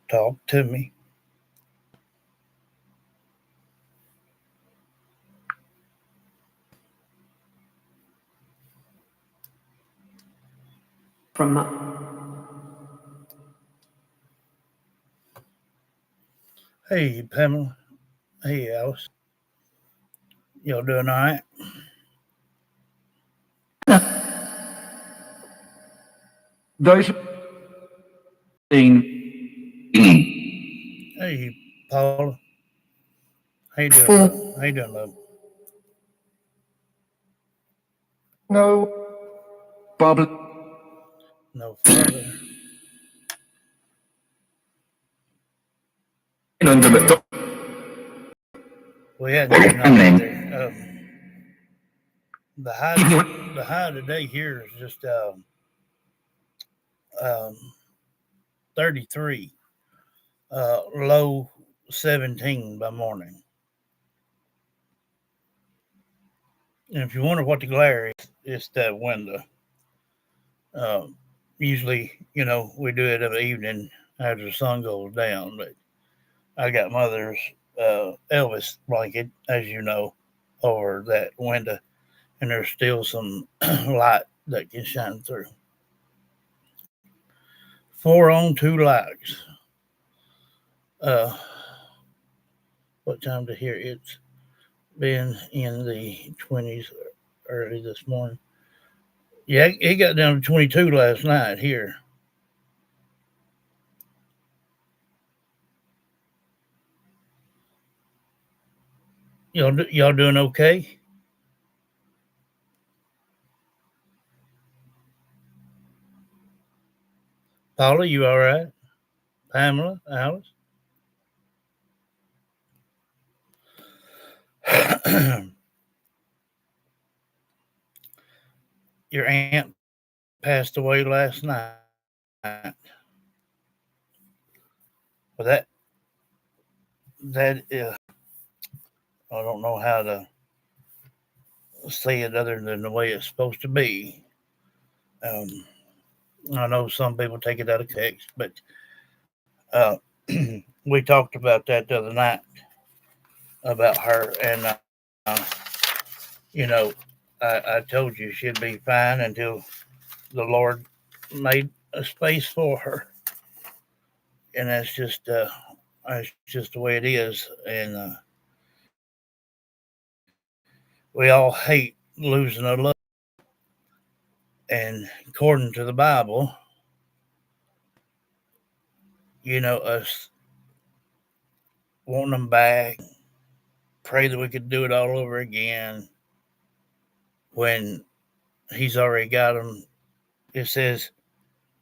Talk to me. From Hey, Pamela. Hey, Alice. Y'all doing all right? those being Hey, Paula. How you doing? for How you doing, love? no Bible No father. under the We hadn't tonight either. The high today here is just um, 33. Low 17 by morning. And if you wonder what the glare is, it's that window. Uh, Usually, we do it in the evening after the sun goes down, but I got mother's Elvis blanket, as you know, over that window, and there's still some light that can shine through. 4 on 2 lights. Uh, what time to hear? It's been in the 20s early this morning. Yeah, it got down to 22 last night here. Y'all doing okay? Paula, you all right? Pamela, Alice? Your aunt passed away last night. Well, that I don't know how to say it other than the way it's supposed to be. Um, I know some people take it out of context, but uh, we talked about that the other night about her, and you know, I told you she'd be fine until the Lord made a space for her, and that's just the way it is, and we all hate losing a loved. And according to the Bible, us wanting them back, pray that we could do it all over again when He's already got them. It says,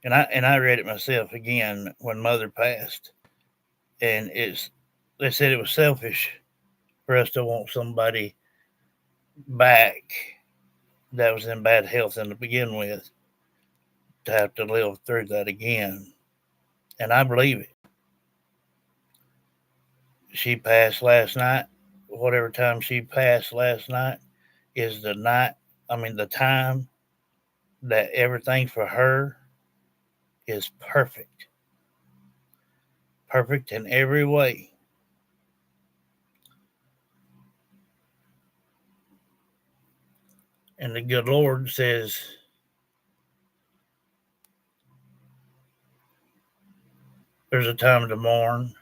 and I read it myself again when Mother passed, and they said it was selfish for us to want somebody back that was in bad health and to begin with to have to live through that again. And I believe it. She passed last night. Whatever time she passed last night is the time that everything for her is perfect. Perfect in every way. And the good Lord says, there's a time to mourn.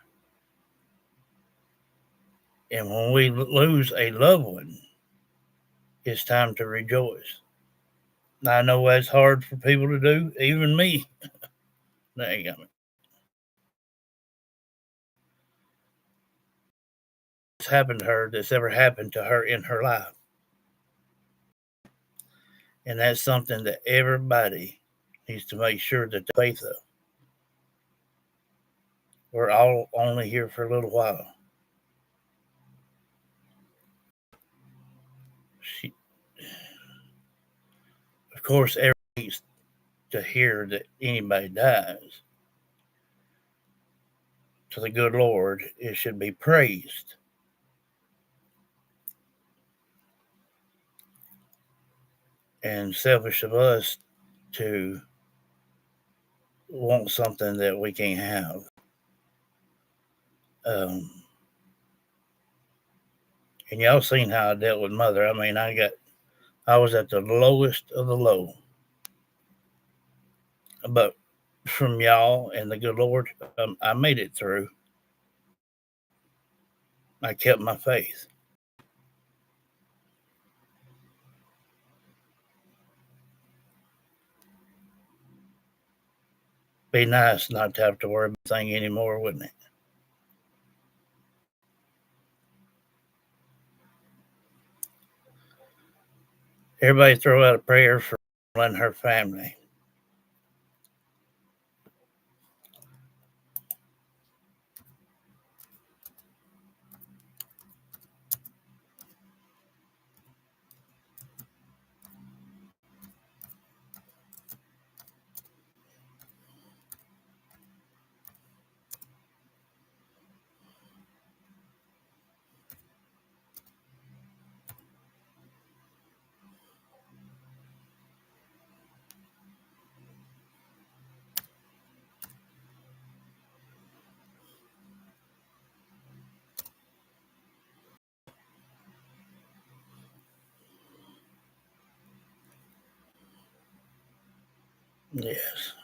And when we lose a loved one, it's time to rejoice. Now, I know that's hard for people to do, even me. There you go. It's happened to her that's ever happened to her in her life. And that's something that everybody needs to make sure that they faith of. We're all only here for a little while. She, of course, everybody needs to hear that anybody dies. To the good Lord, it should be praised. And selfish of us to want something that we can't have. Um, and y'all seen how I dealt with mother. I mean, I was at the lowest of the low, but from y'all and the good Lord, I made it through. I kept my faith. Be nice not to have to worry about anything anymore, wouldn't it? Everybody throw out a prayer for and her family. Yes.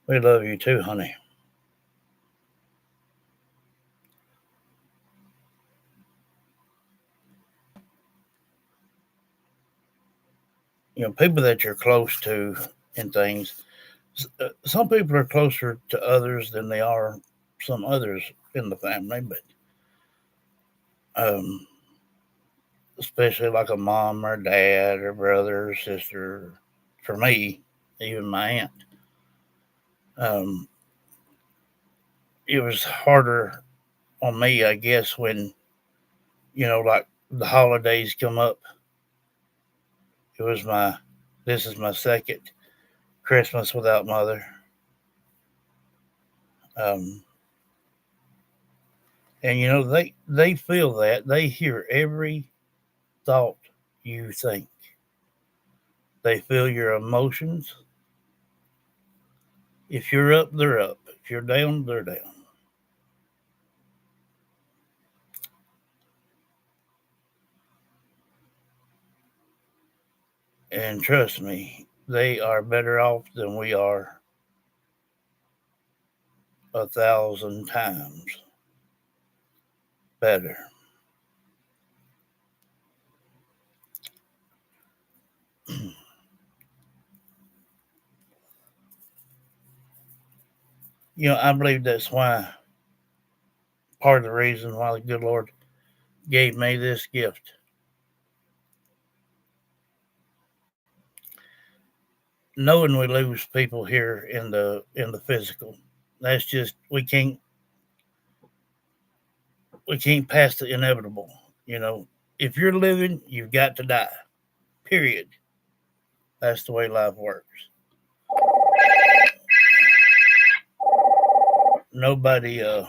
We love you too, honey. People that you're close to and things. Some people are closer to others than they are some others in the family, but um, especially like a mom or dad or brother or sister. For me, even my aunt, um, it was harder on me, I guess, when like the holidays come up. It was this is my second Christmas without mother. Um, and they feel that they hear every thought you think. They feel your emotions. If you're up, they're up. If you're down, they're down. And trust me, they are better off than we are 1,000 times better. I believe that's why part of the reason why the good Lord gave me this gift. Knowing we lose people here in the physical, that's just we can't pass the inevitable. You know, if you're living, you've got to die. Period. That's the way life works. Nobody. Uh,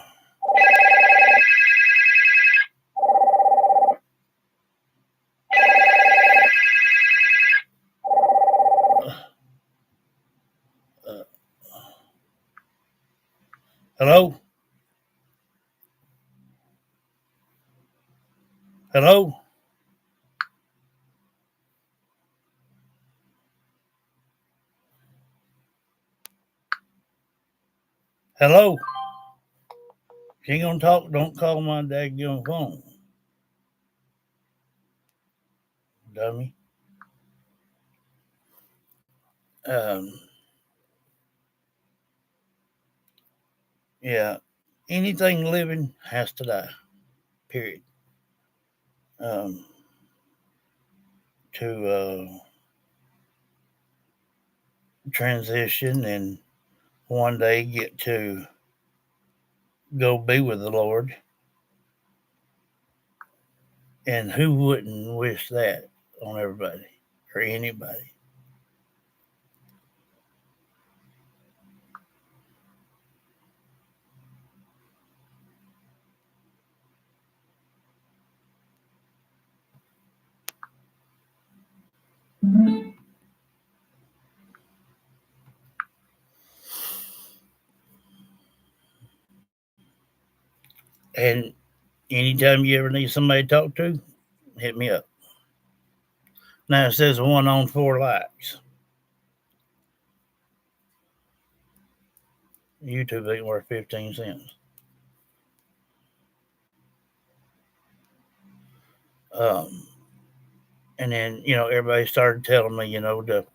hello. Hello. Hello. If you ain't gonna talk, don't call my daggone phone, dummy. Um, Yeah, anything living has to die. Period. Um, to transition and one day get to go be with the Lord. And who wouldn't wish that on everybody or anybody? And anytime you ever need somebody to talk to, hit me up. Now it says one on four likes. YouTube ain't worth 15 cents. Um, and then, everybody started telling me, to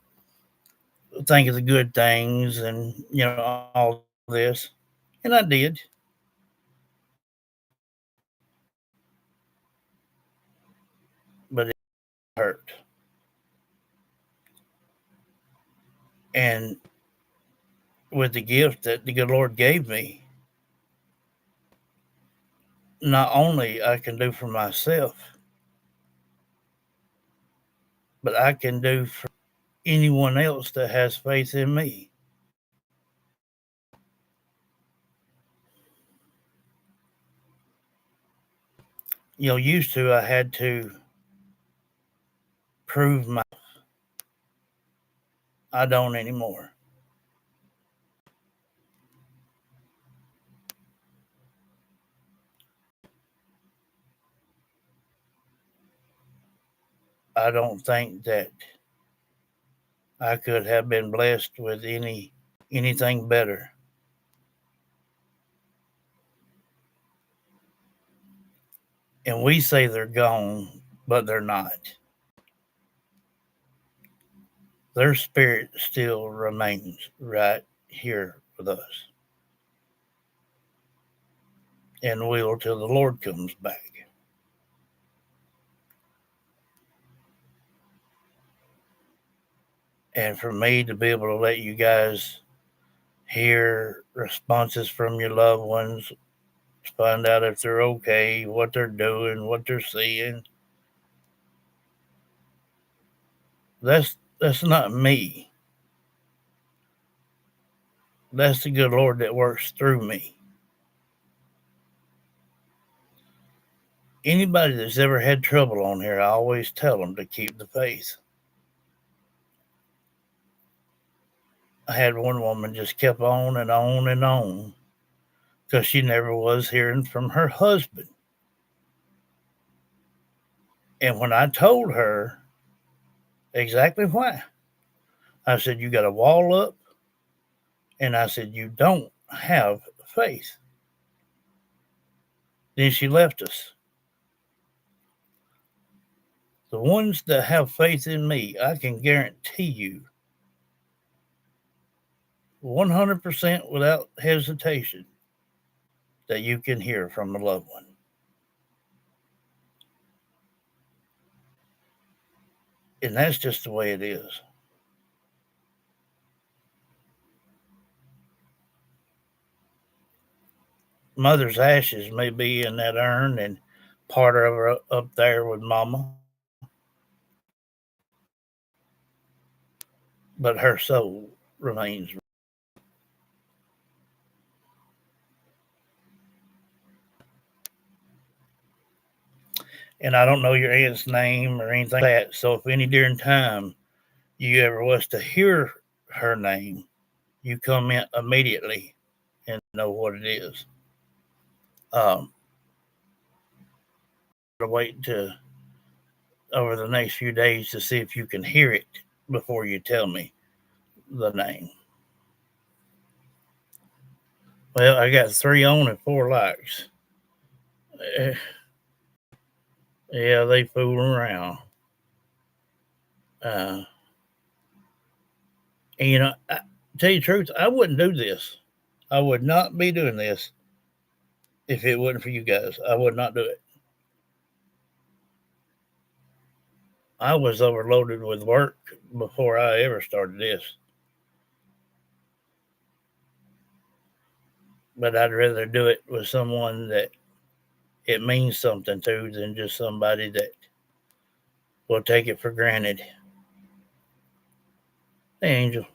think of the good things and, all this. And I did, but it hurt. And with the gift that the good Lord gave me, not only I can do for myself, but I can do for anyone else that has faith in me. Used to I had to prove my. I don't anymore. I don't think that I could have been blessed with anything better. And we say they're gone, but they're not. Their spirit still remains right here with us and will till the Lord comes back. And for me to be able to let you guys hear responses from your loved ones, find out if they're okay, what they're doing, what they're seeing, that's not me. That's the good Lord that works through me. Anybody that's ever had trouble on here, I always tell them to keep the faith. I had one woman just kept on and on and on because she never was hearing from her husband. And when I told her exactly why, I said, "You got a wall up," and I said, "You don't have faith." Then she left us. The ones that have faith in me, I can guarantee you 100% without hesitation that you can hear from a loved one. And that's just the way it is. Mother's ashes may be in that urn and part of her up there with Mama, but her soul remains. And I don't know your aunt's name or anything like that. So if any during time you ever was to hear her name, you comment immediately and know what it is. Um, wait to over the next few days to see if you can hear it before you tell me the name. Well, I got 3 on and 4 likes. Eh, yeah, they fooling around. Uh, and I tell you the truth, I wouldn't do this. I would not be doing this if it wasn't for you guys. I would not do it. I was overloaded with work before I ever started this, but I'd rather do it with someone that it means something to than just somebody that will take it for granted. Hey, Angel,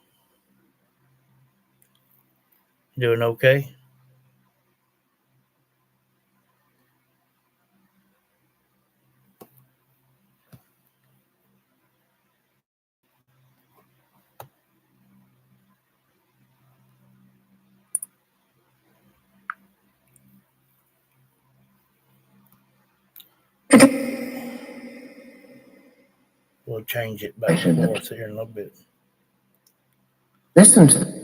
doing okay? We'll change it back and forth here in a little bit. Listen to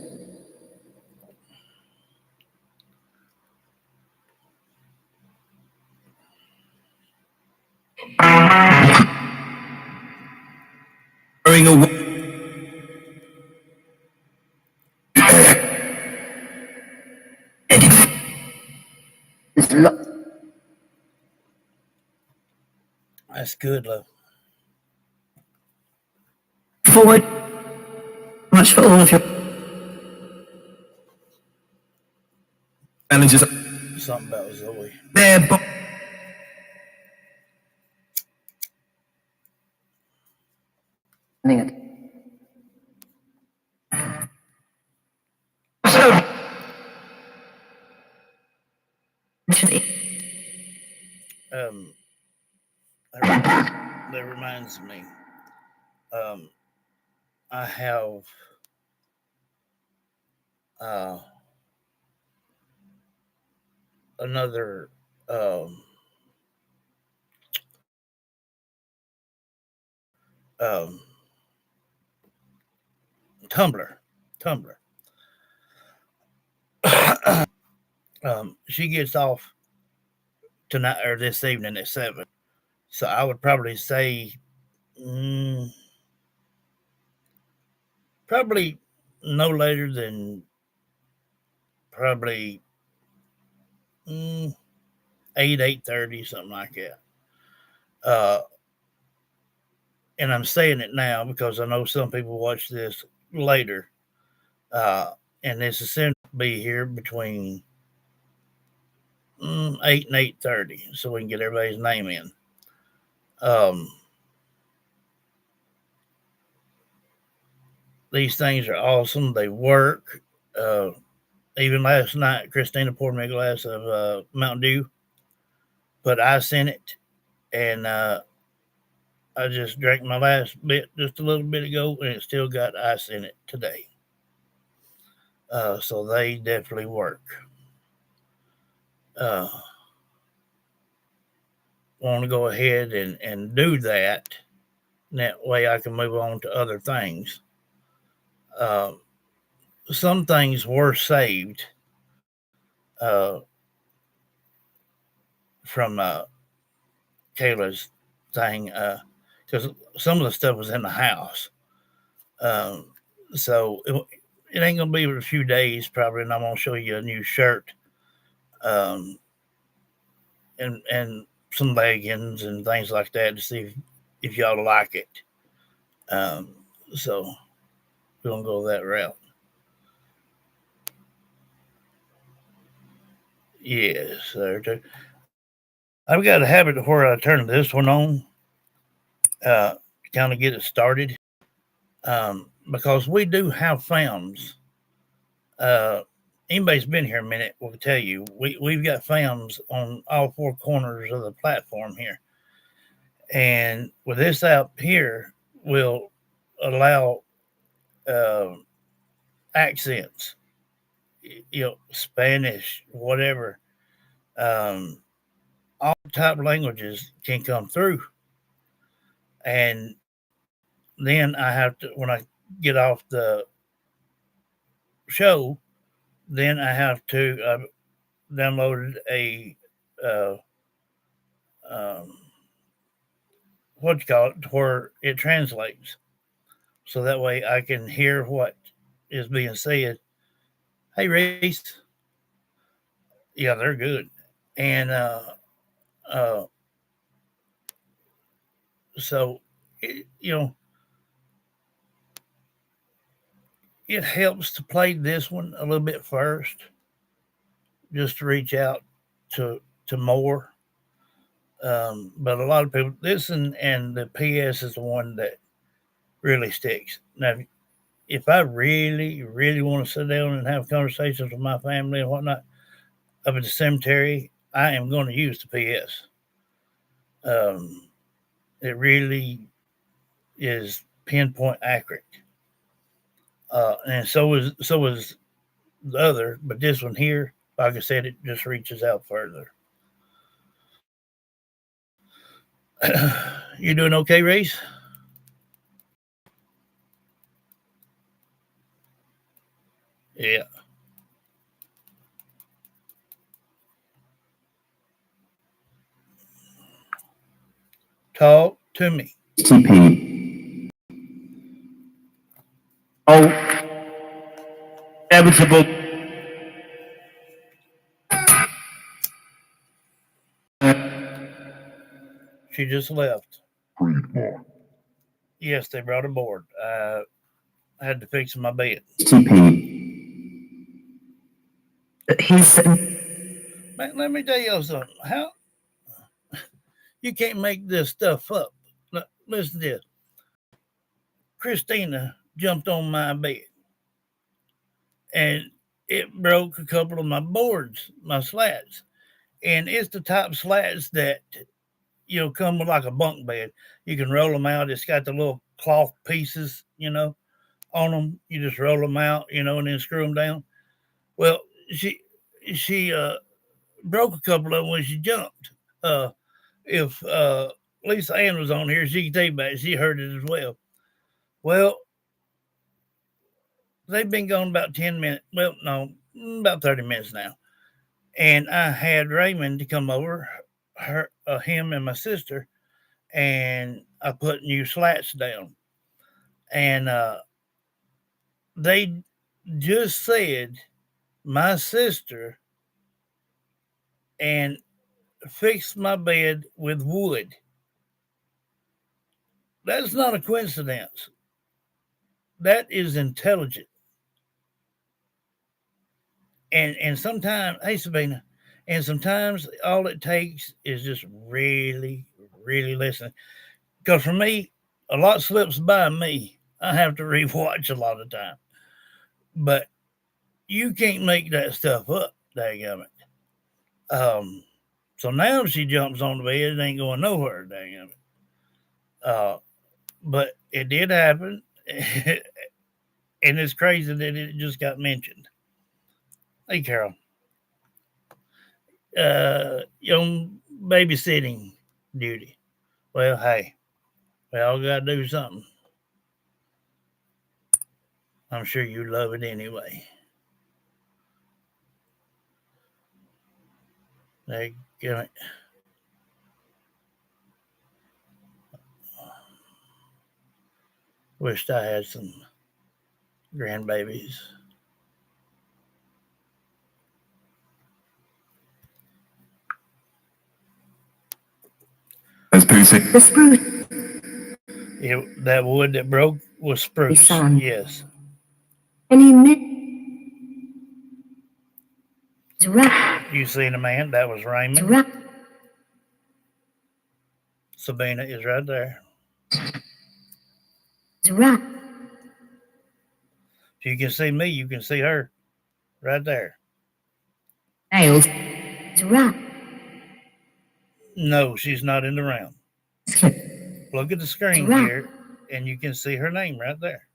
this That's good, love. forward much for all of your challenges. Something about Zoe. There, Um, that reminds me. Um, I have uh, another um, Tumblr. Tumblr. She gets off tonight or this evening at 7. So I would probably say, mm, probably no later than probably mm, 8:30, something like that. Uh, and I'm saying it now because I know some people watch this later. Uh, and it's essentially be here between 8 and 8:30, so we can get everybody's name in. Um, these things are awesome. They work. Uh, even last night, Christina poured me a glass of Mountain Dew, put ice in it, and I just drank my last bit just a little bit ago, and it still got ice in it today. So they definitely work. Uh, Want to go ahead and do that. And that way I can move on to other things. Uh, some things were saved uh, from Kayla's thing because some of the stuff was in the house. Um, so it ain't gonna be a few days probably, and I'm gonna show you a new shirt um, and some leggings and things like that to see if y'all like it. Um, so we're gonna go that route. Yes, sir. I've got a habit of where I turn this one on to kind of get it started because we do have founds. Uh, anybody's been here a minute will tell you we've got founds on all four corners of the platform here, and with this out here will allow uh, accents, Spanish, whatever, all type of languages can come through, and then I have to when I get off the show, then I have to download a uh, um, what you call it, where it translates, so that way I can hear what is being said Hey, Reese. Yeah, they're good. And uh, so, you know, it helps to play this one a little bit first, just to reach out to more. But a lot of people, this and the PS is the one that really sticks. Now, if I really, really want to sit down and have conversations with my family and whatnot up at the cemetery, I am going to use the PS. Um, it really is pinpoint accurate, and so is the other. But this one here, like I said, it just reaches out further. You doing okay, Reese? Yeah. Talk to me. TP. Oh, inevitable. She just left. Yes, they brought her board. I had to fix my bed. TP. He's Man, let me tell you something. How you can't make this stuff up? Listen to this. Christina jumped on my bed and it broke a couple of my boards, my slats. And it's the type of slats that come with like a bunk bed. You can roll them out. It's got the little cloth pieces, on them. You just roll them out, and then screw them down. Well, she broke a couple of them when she jumped. Uh, if Lisa Ann was on here, she could tell you about it. She heard it as well. Well, they've been gone about 10 minutes. Well, no, about 30 minutes now. And I had Raymond to come over, him and my sister, and I put new slats down. And they just said my sister and fixed my bed with wood. That's not a coincidence. That is intelligent. And sometimes, hey Sabina, and sometimes all it takes is just really, really listening. Because for me, a lot slips by me. I have to rewatch a lot of time. But you can't make that stuff up, dang it. So now if she jumps on the bed, it ain't going nowhere, dang it. But it did happen. And it's crazy that it just got mentioned. Hey, Carol. On babysitting duty. Well, hey, we all got to do something. I'm sure you love it anyway. They give it. Wished I had some grandbabies. That's Pussy. the spruce. That wood that broke was spruce. Son. Yes. And he met right. You seen a man? That was Raymond. Right. Sabina is right there. Right. If you can see me, you can see her right there. Nails. Right. No, she's not in the round. Look at the screen right. here, and you can see her name right there.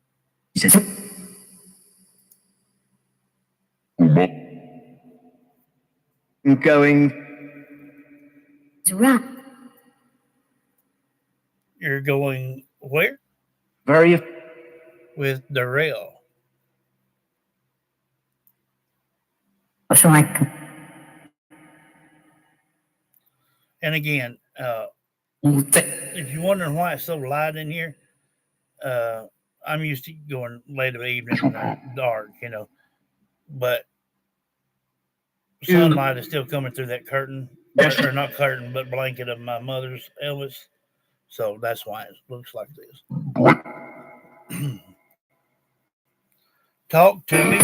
Going. Right. You're going where? Very. With Darrell. What's like? And again, if you're wondering why it's so light in here, I'm used to going late of the evening in the dark, but sunlight is still coming through that curtain, or not curtain, but blanket of my mother's Elvis. So that's why it looks like this. Talk to me.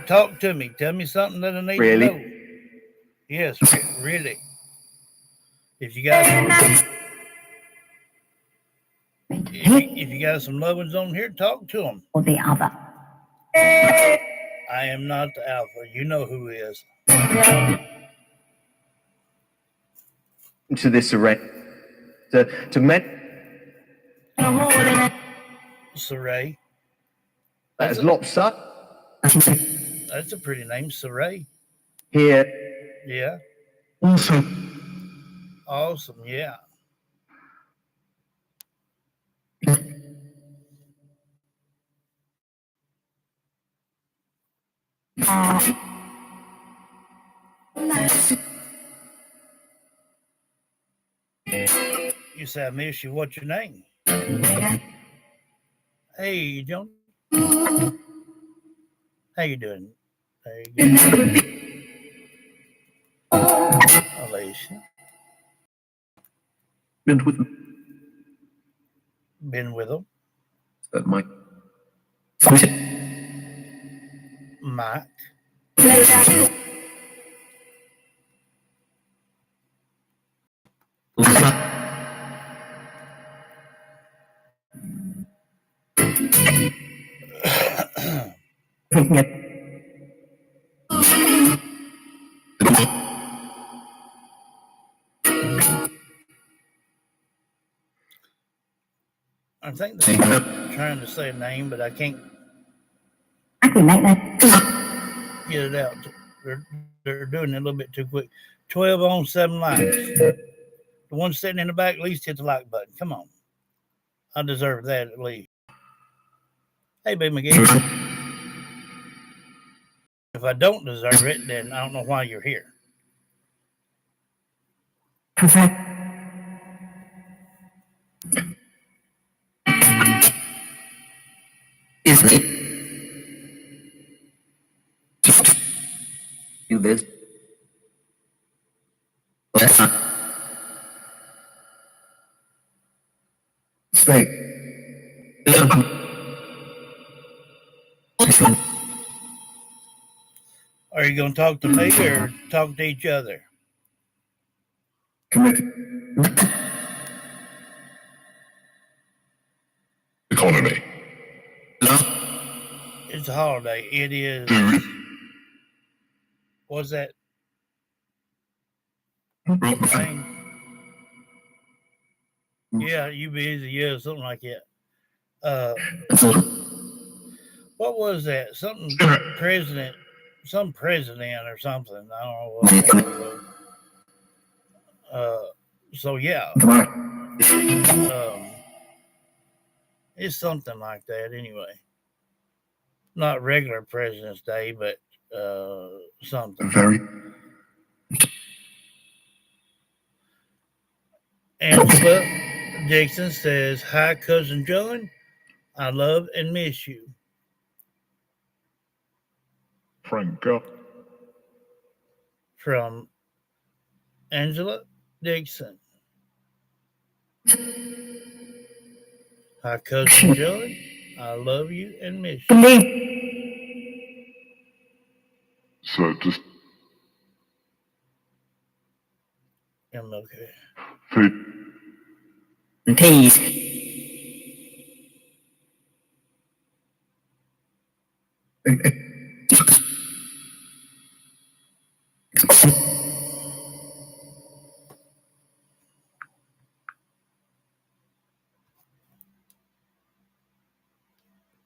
Talk to me. Tell me something that I need to know. Really? Yes, really. If you got if you got some loved ones on here, talk to them. Or the other. I am not the alpha. You know who is. To this array. To men. Saray. That's lopsided. That's a pretty name, Saray. Here. Yeah. Awesome. Yeah. You say I miss you. What's your name? Hey, John. How you doing? There you go. Alicia. Been with them. Been with them. That Mike. Mike. I think they're trying to say a name, but I can't get it out. They're doing it a little bit too quick. 12 on 7 likes. The one sitting in the back, at least hit the like button. Come on. I deserve that at least. Hey, Big McGee. If I don't deserve it, then I don't know why you're here. Perfect. Do this. Snake. Are you going to talk to me or talk to each other? Economy. It's a holiday. It is. What's that? Thing? Yeah, you busy. Yeah, something like that. What was that? Something president, some president or something. I don't know what it was. So yeah, it's something like that anyway. Not regular President's Day, but something. Very. Angela Dixon says, "Hi, cousin John. I love and miss you." Franco. From Angela Dixon. Hi, cousin John. I love you and miss you. So just MLK. Peace.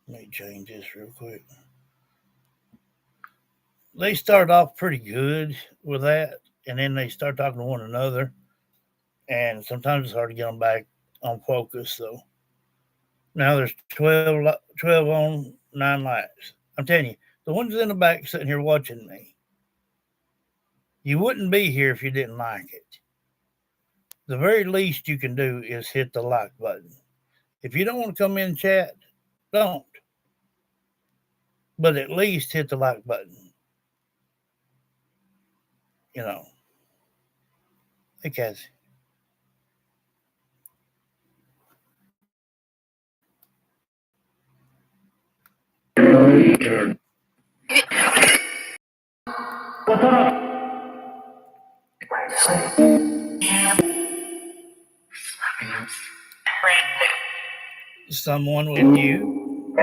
Let me change this real quick. They start off pretty good with that, and then they start talking to one another, and sometimes it's hard to get them back on focus. So now there's 12 on 9 likes. I'm telling you, the ones in the back sitting here watching me, you wouldn't be here if you didn't like it. The very least you can do is hit the like button. If you don't want to come in and chat, don't. But at least hit the like button. you know. Hey, Cassie. Someone with you.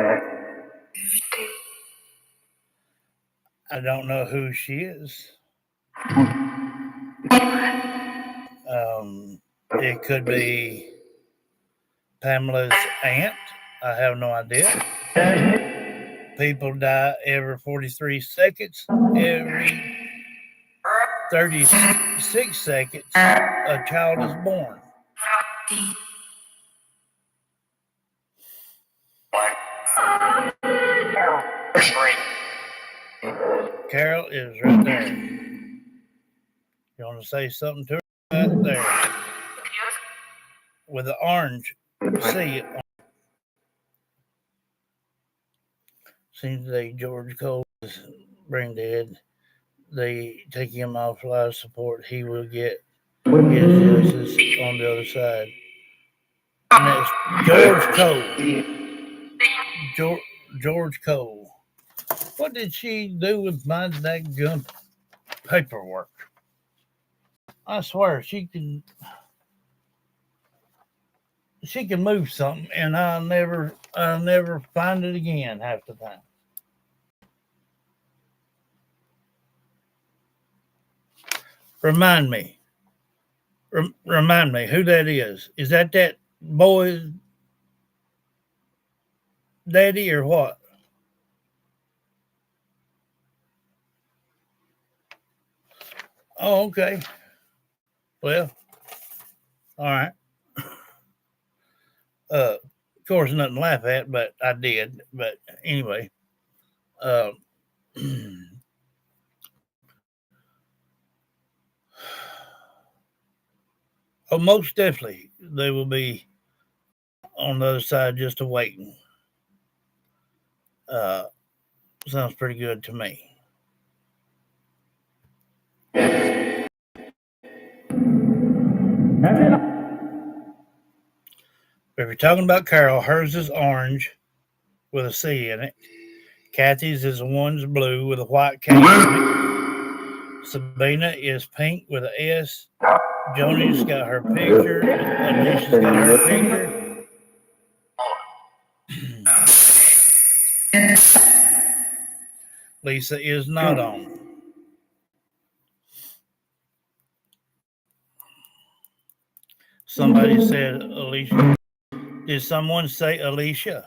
I don't know who she is. It could be Pamela's aunt. I have no idea. People die every 43 seconds. Every 36 seconds, a child is born. Carol is right there. You want to say something to her? Right there. With the orange C. Seems like George Cole is brain dead. They take him off life support. He will get his justice on the other side. And that's George Cole. George Cole. What did she do with my dadgum paperwork? I swear she can move something and I'll never find it again half the time. Remind me who that is. Is that boy's daddy or what? Oh, okay. Well, all right. Of course, nothing to laugh at, but I did. But anyway, uh, oh, most definitely they will be on the other side just awaiting. Uh, Sounds pretty good to me. If you're talking about Carol, hers is orange with a C in it. Kathy's is one's blue with a white K in it. Sabina is pink with an S. Joni's got her picture. Alicia's got her picture. Lisa is not on. Somebody said Alicia. Did someone say Alicia?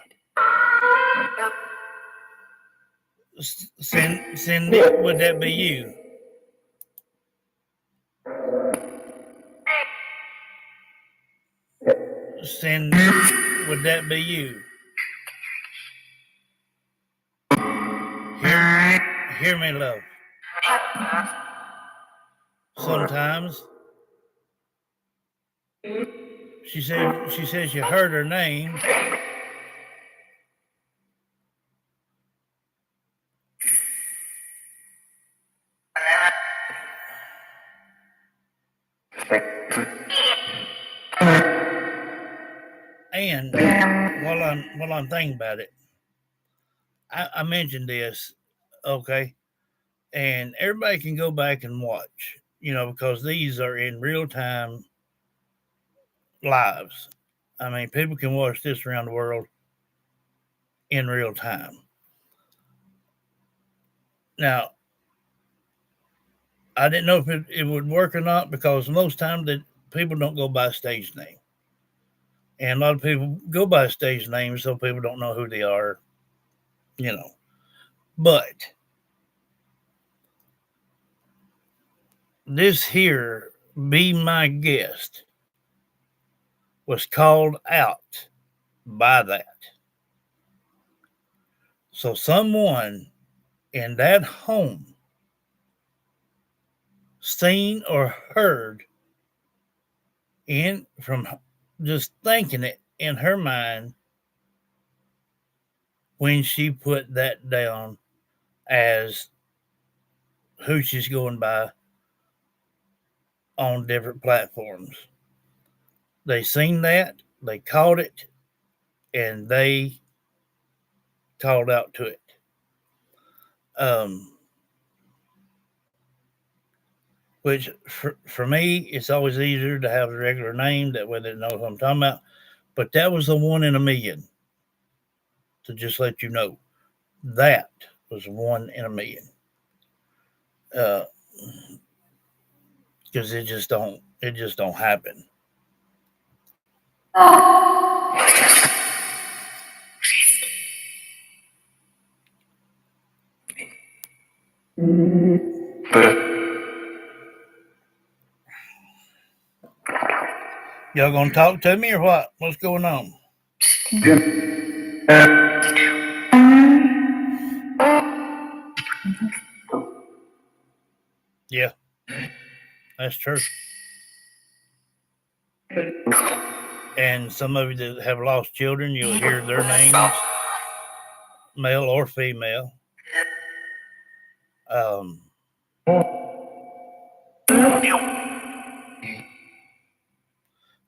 Cindy, would that be you? Cindy, would that be you? Hear me, love. Sometimes she says you heard her name. And while I'm thinking about it, I mentioned this, okay, and everybody can go back and watch, because these are in real time lives. I mean, people can watch this around the world in real time. Now, I didn't know if it would work or not because most times that people don't go by stage name, and a lot of people go by stage names so people don't know who they are, But this here, Be My Guest, was called out by that. So someone in that home seen or heard from just thinking it in her mind when she put that down as who she's going by on different platforms. They seen that, they caught it, and they called out to it. Um, which for me, it's always easier to have a regular name, that way they know what I'm talking about. But that was the one in a million, to just let you know. That was one in a million. Because it just don't happen. Y'all gonna talk to me or what? What's going on? Yeah, that's true. And some of you that have lost children, you'll hear their names, male or female. Um,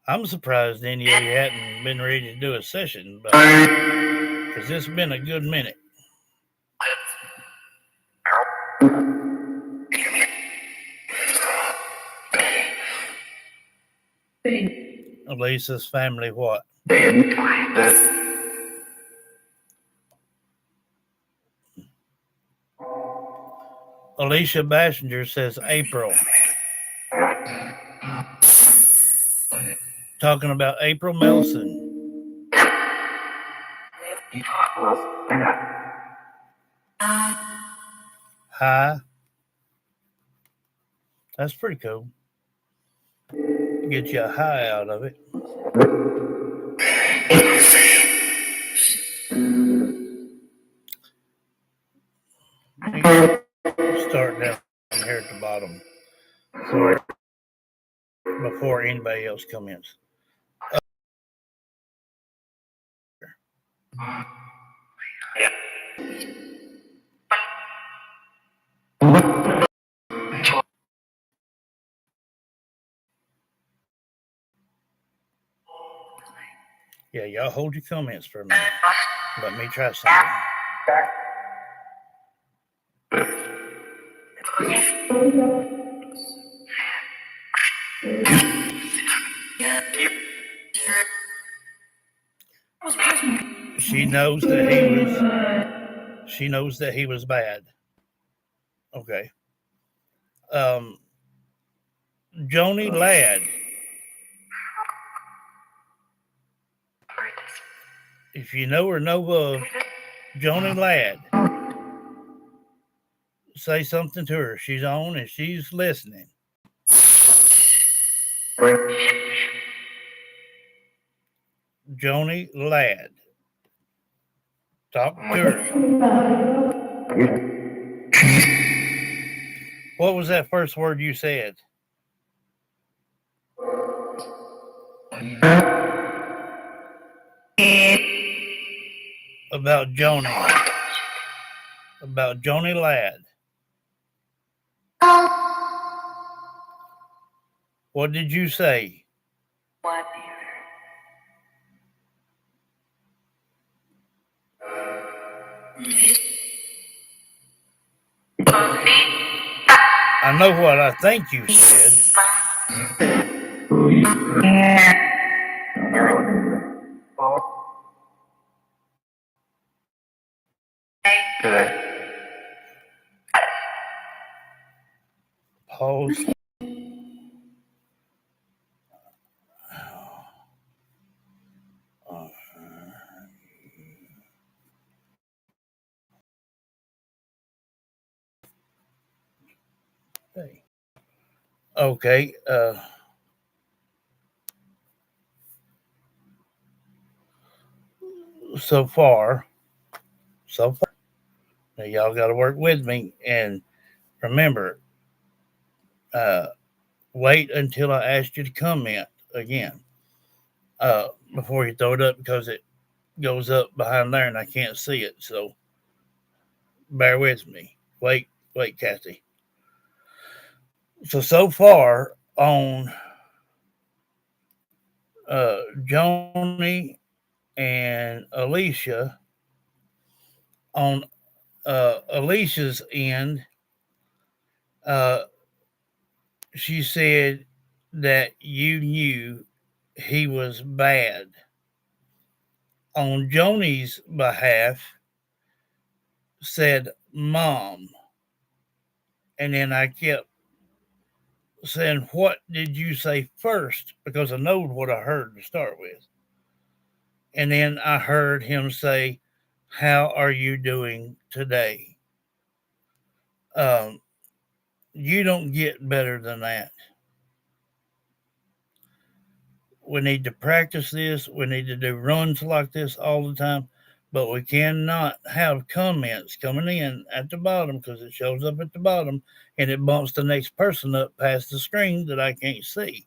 I'm surprised any of you hadn't been ready to do a session, but because it's been a good minute. Elisa's family, what? Alicia Bassinger says April. Talking about April Melson. Hi. That's pretty cool. Get you a high out of it. Start down here at the bottom before anybody else comes in. Yeah, y'all hold your comments for a minute. Let me try something. She knows that he was bad. Okay. Joni Ladd. If you know or know of Joni Ladd, say something to her. She's on and she's listening. Joni Ladd. Talk to her. What was that first word you said? About Joni. About Joni Ladd. What did you say? I know what I think you said. Pause. Okay. So far. Now y'all got to work with me, and remember, wait until I ask you to comment again before you throw it up, because it goes up behind there and I can't see it. So bear with me. Wait, Kathy. So far on Joni and Alicia. On Alicia's end, uh, she said that you knew he was bad. On Joni's behalf, said mom. And then I kept saying, "What did you say first?" Because I knowed what I heard to start with. And then I heard him say, "How are you doing today?" Um, you don't get better than that. We need to practice this. We need to do runs like this all the time. But we cannot have comments coming in at the bottom because it shows up at the bottom and it bumps the next person up past the screen that I can't see.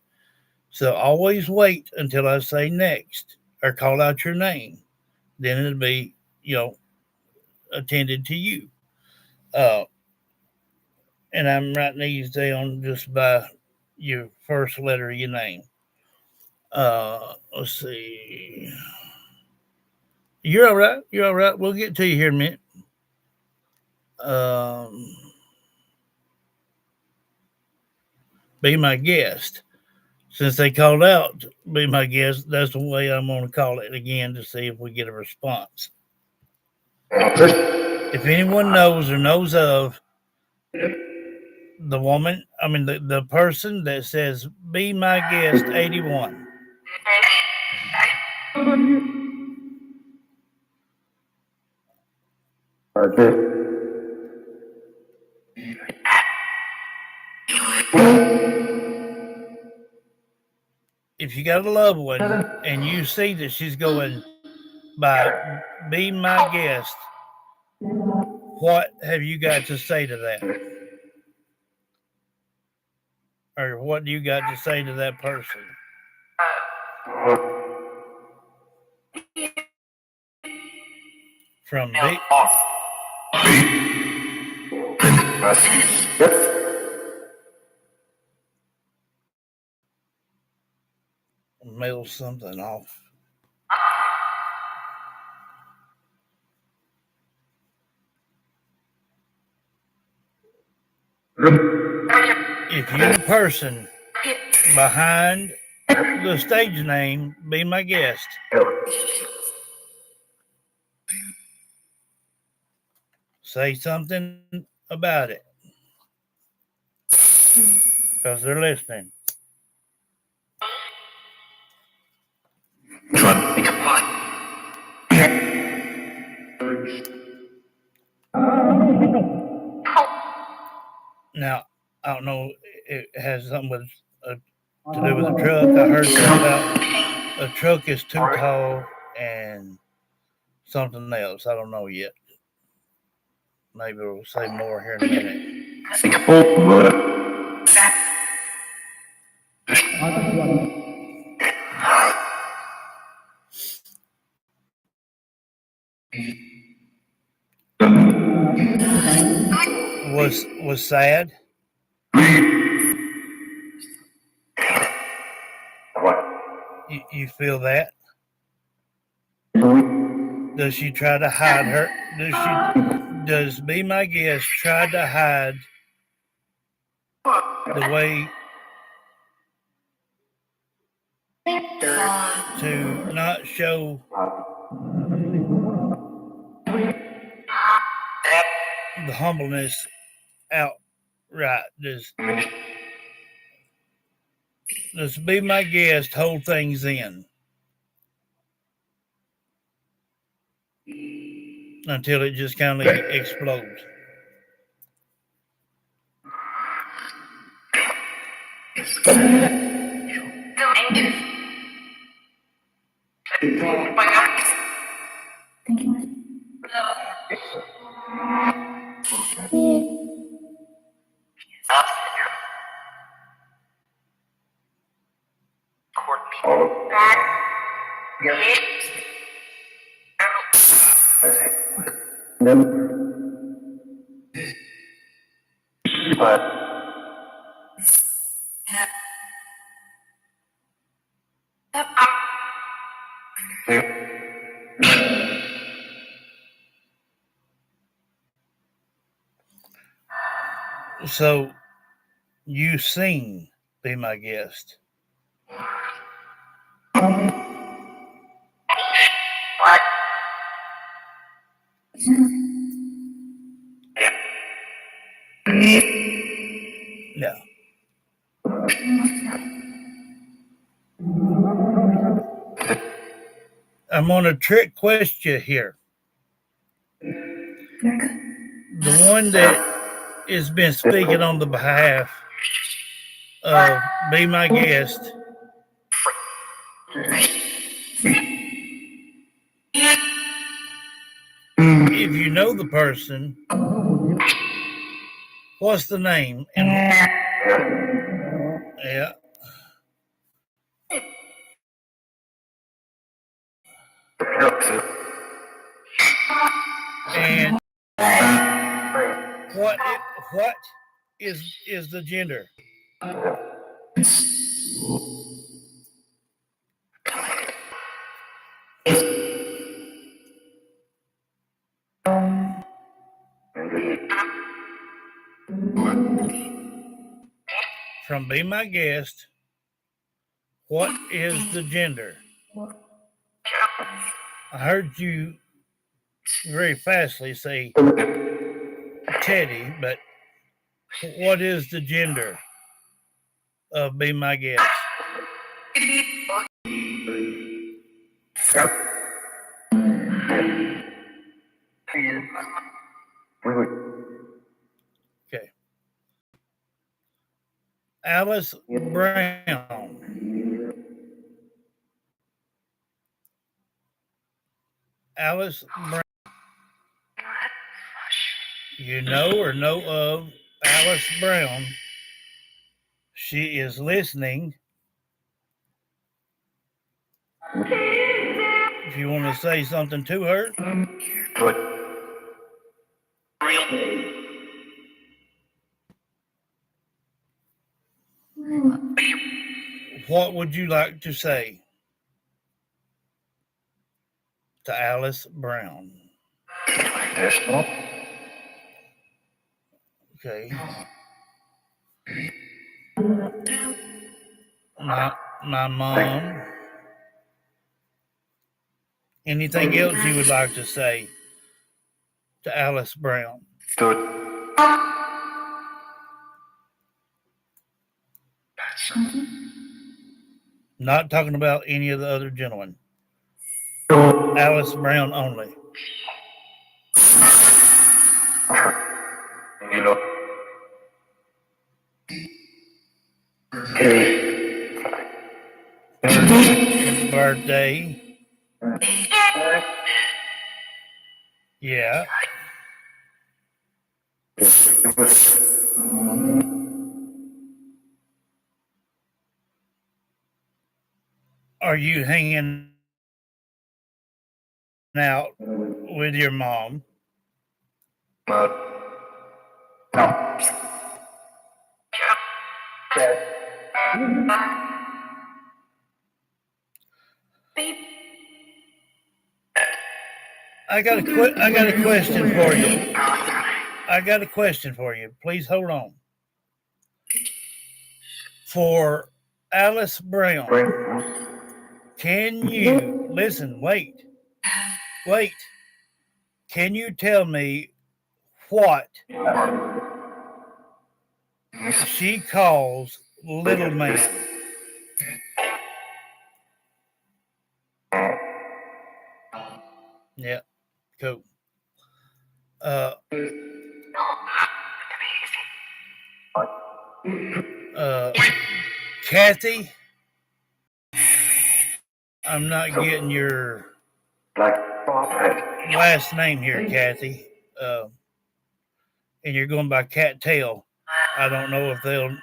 So always wait until I say next or call out your name. Then it'll be, attended to you. Uh, and I'm writing these down just by your first letter of your name. Let's see. You're all right. You're all right. We'll get to you here in a minute. Um, be my guest. Since they called out, be my guest. That's the way I'm going to call it again to see if we get a response. If anyone knows or knows of the woman, the person that says, be my guest 81. If you got a loved one and you see that she's going by, be my guest, what have you got to say to that? Or what do you got to say to that person? From B. Mail something off. If you're the person behind the stage name, be my guest. Say something about it. Because they're listening. Now, I don't know, it has something with to do with a truck. I heard something about a truck is too tall and something else. I don't know yet. Maybe we'll say more here in a minute. Was sad. You feel that? Does she try to hide her? Does be my guest try to hide the way to not show the humbleness outright? Does be my guest hold things in until it just kind of explodes? Thank you. So you seen Be My Guest. Yeah. I'm going to trick question here. The one that has been speaking on the behalf of Be My Guest. If you know the person, what's the name? And yeah. And what is the gender? From Be My Guest, what is the gender? I heard you very fastly say Teddy, but what is the gender of Be My Guest? Okay. Alice Brown. Alice Brown. You know or know of Alice Brown. She is listening. If you want to say something to her. What would you like to say to Alice Brown? Okay. My mom. Anything else you would like to say to Alice Brown? Not talking about any of the other gentlemen. Alice Brown only. Birthday. Yeah. Are you hanging out with your mom? I got a question for you. I got a question for you. Please hold on. For Alice Brown, can you listen? Wait. Can you tell me what she calls little man? Yeah, cool. Uh, Kathy, I'm not getting your last name here, Kathy. And you're going by Cat Tail. I don't know if they'll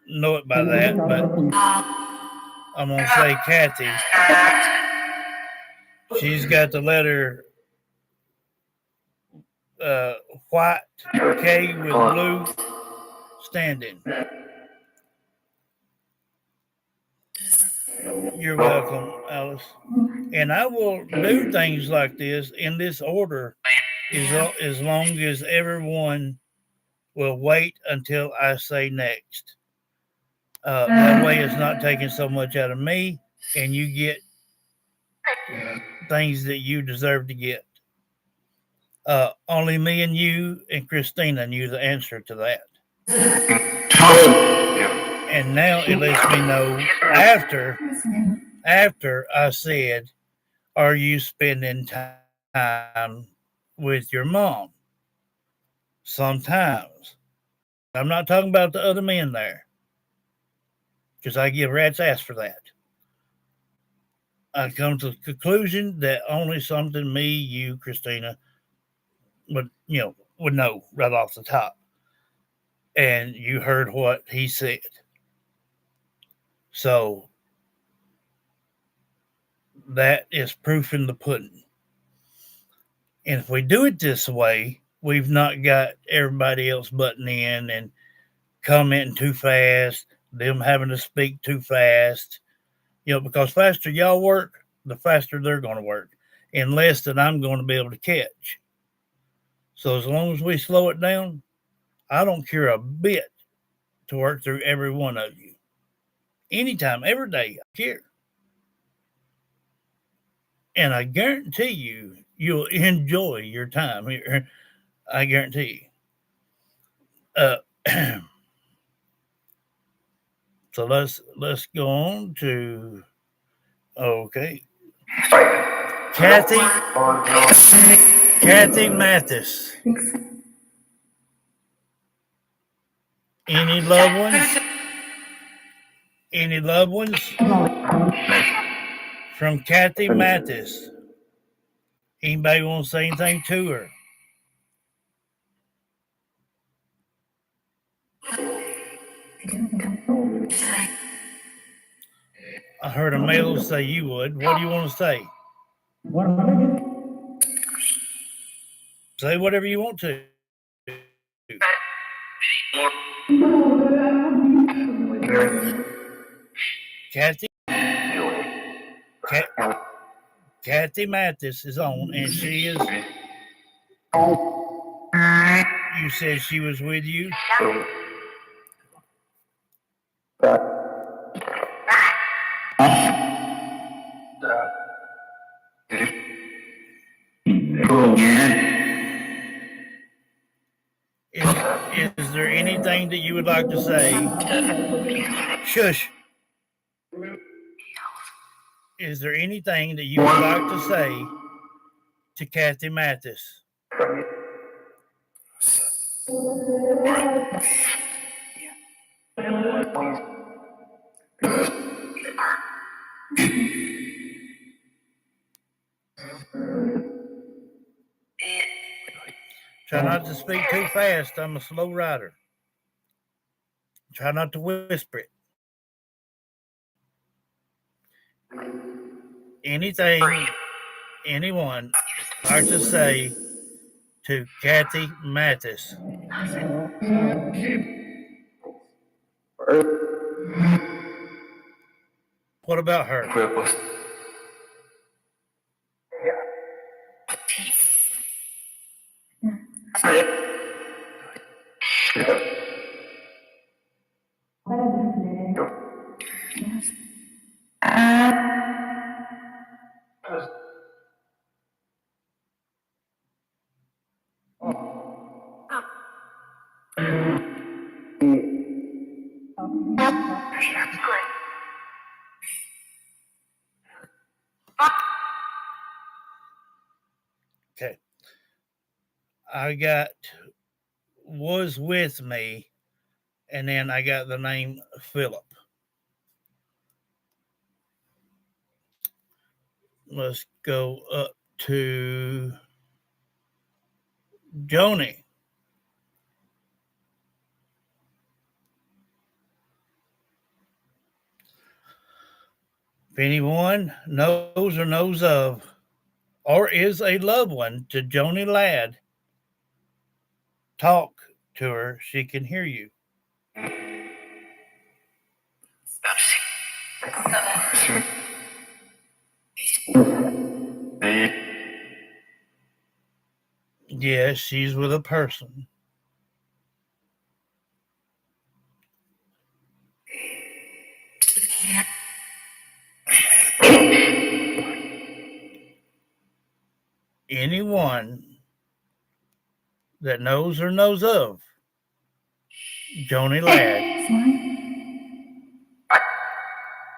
know it by that, but I'm going to say Kathy. She's got the letter white K with blue standing. You're welcome, Alice. And I will do things like this in this order as long as everyone will wait until I say next. That way, it's not taking so much out of me, and you get things that you deserve to get. Only me and you and Christina knew the answer to that. And now it lets me know after I said, "Are you spending time with your mom?" Sometimes. I'm not talking about the other men there, because I give rat's ass for that. I come to the conclusion that only something me, you, Christina, would know right off the top. And you heard what he said. So that is proof in the pudding. And if we do it this way, we've not got everybody else butting in and commenting too fast, them having to speak too fast. Because faster y'all work, the faster they're going to work, and less than I'm going to be able to catch. So as long as we slow it down, I don't care a bit to work through every one of you. Anytime, every day, I care. And I guarantee you'll enjoy your time here. I guarantee you. So let's go on to okay. Kathy Mathis. Any loved ones? Any loved ones? From Kathy Mathis. Anybody want to say anything to her? I heard a male say you would. What do you want to say? Say whatever you want to. Kathy? Kathy Mathis is on, and she is. You said she was with you? Is there anything that you would like to say? Shush. Is there anything that you would like to say to Kathy Mathis? Try not to speak too fast. I'm a slow rider. Try not to whisper it. Anything, anyone like to say to Kathy Mathis? What about her? Okay. I got was with me, and then I got the name Philip. Let's go up to Joni. If anyone knows or knows of, or is a loved one to Joni Ladd, talk to her. She can hear you. Yes, she's with a person. anyone that knows or knows of Joni Ladd,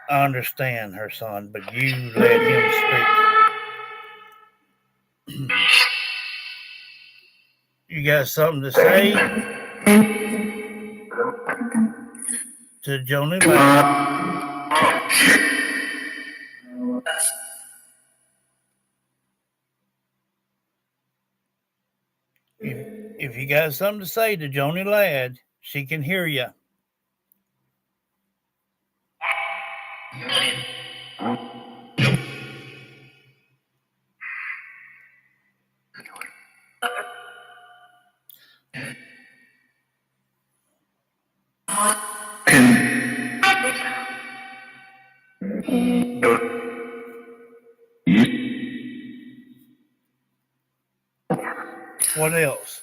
I understand her son, but you let him speak. You got something to say to Joni Ladd? If you got something to say to Joni Ladd, she can hear you. What else?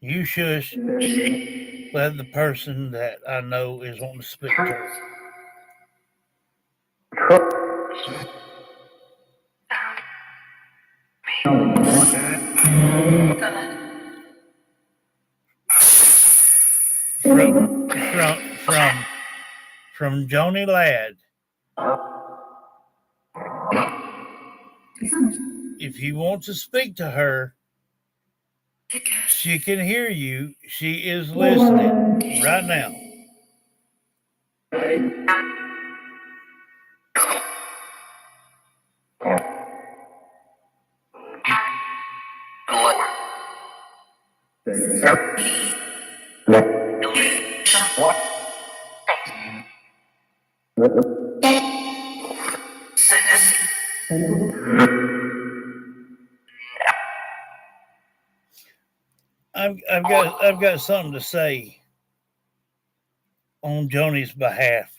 You shush. Let the person that I know is wanting to speak to her. From Joni Ladd. If you want to speak to her, she can hear you. She is listening right now. I've got something to say on Joni's behalf.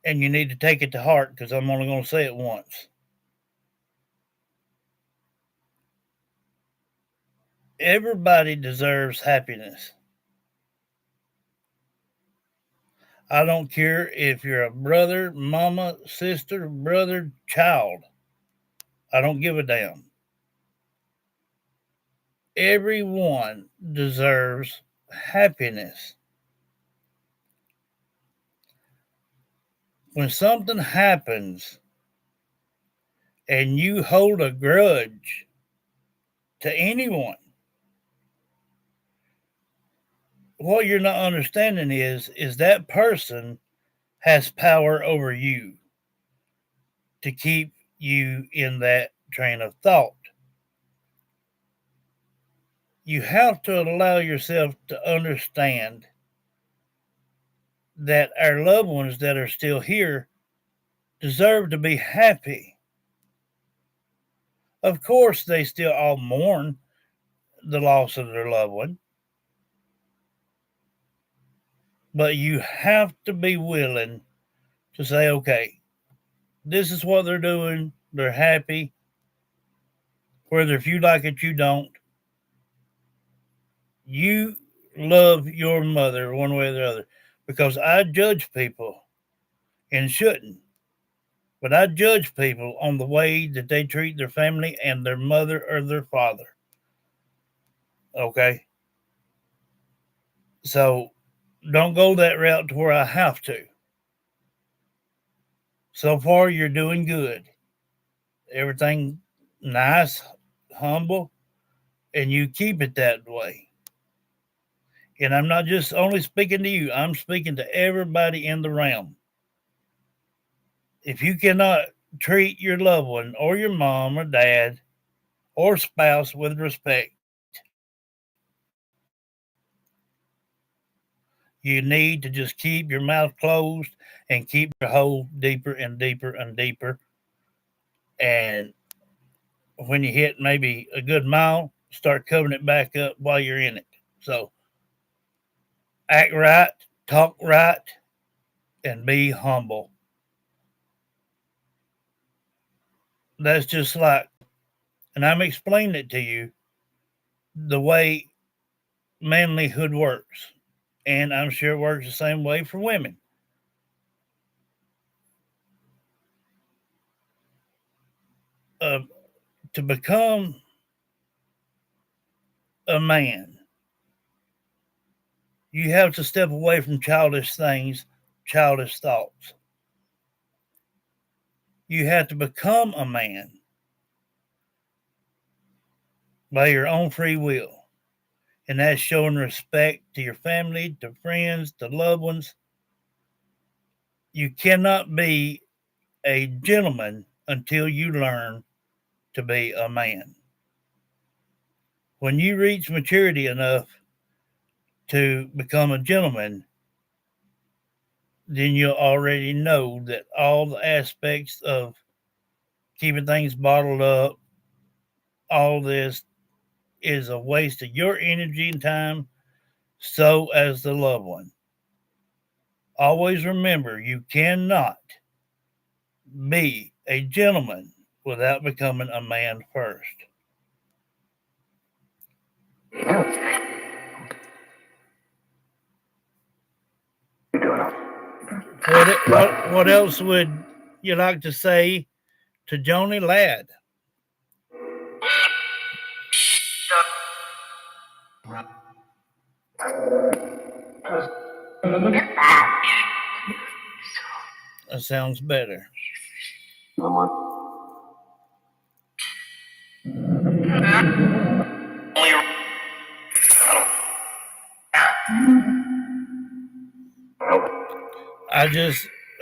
And you need to take it to heart because I'm only going to say it once. Everybody deserves happiness. I don't care if you're a brother, mama, sister, brother, child. I don't give a damn. Everyone deserves happiness. When something happens and you hold a grudge to anyone, what you're not understanding is that person has power over you to keep you in that train of thought. You have to allow yourself to understand that our loved ones that are still here deserve to be happy. Of course, they still all mourn the loss of their loved one, but you have to be willing to say, okay, this is what they're doing. They're happy. Whether if you like it, you don't. You love your mother one way or the other because I judge people and shouldn't. But I judge people on the way that they treat their family and their mother or their father. Okay? So don't go that route to where I have to. So far, you're doing good. Everything nice, humble, and you keep it that way. And I'm not just only speaking to you, I'm speaking to everybody in the realm. If you cannot treat your loved one or your mom or dad or spouse with respect, you need to just keep your mouth closed and keep your hole deeper and deeper and deeper. And when you hit maybe a good mile, start covering it back up while you're in it. So act right, talk right, and be humble. That's just like, and I'm explaining it to you the way manlyhood works. And I'm sure it works the same way for women. Uh, to become a man, you have to step away from childish things, childish thoughts. You have to become a man by your own free will. And that's showing respect to your family, to friends, to loved ones. You cannot be a gentleman until you learn to be a man. When you reach maturity enough to become a gentleman, then you'll already know that all the aspects of keeping things bottled up, all this is a waste of your energy and time, so as the loved one. Always remember, you cannot be a gentleman without becoming a man first. What else would you like to say to Joni Ladd? That sounds better.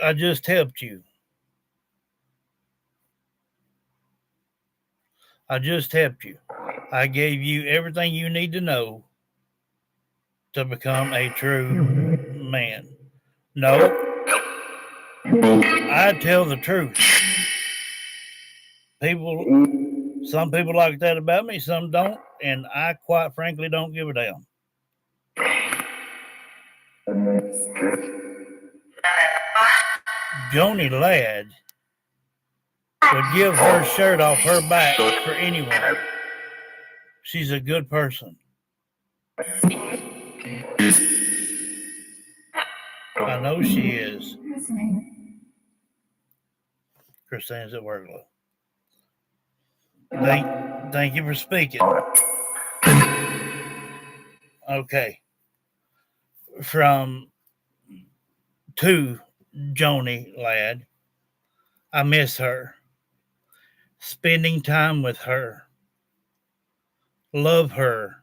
I just helped you. I just helped you. I gave you everything you need to know to become a true man. No, I tell the truth. Some people like that about me, some don't, and I quite frankly don't give a damn. Joni Ladd would give her shirt off her back for anyone. She's a good person. I know she is. Christine's at work. Thank you for speaking. Okay. From to Joni Ladd, I miss her. Spending time with her. Love her.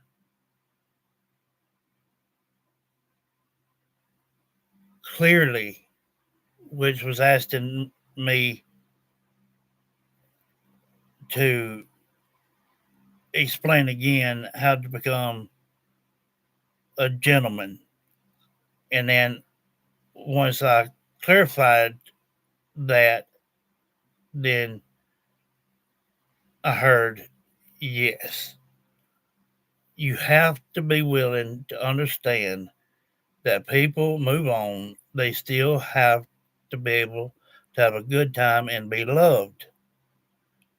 Clearly, which was asking me to explain again how to become a gentleman. And then once I clarified that, then I heard yes. You have to be willing to understand that people move on. They still have to be able to have a good time and be loved.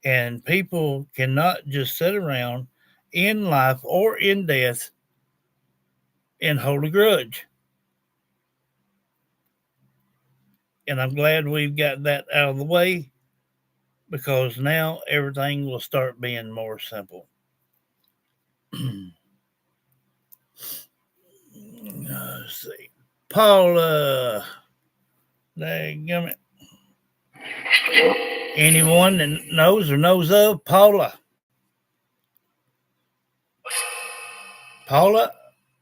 And people cannot just sit around in life or in death and hold a grudge. And I'm glad we've got that out of the way because now everything will start being more simple. Let's see. Paula. Daggum. Anyone that knows or knows of Paula? Paula,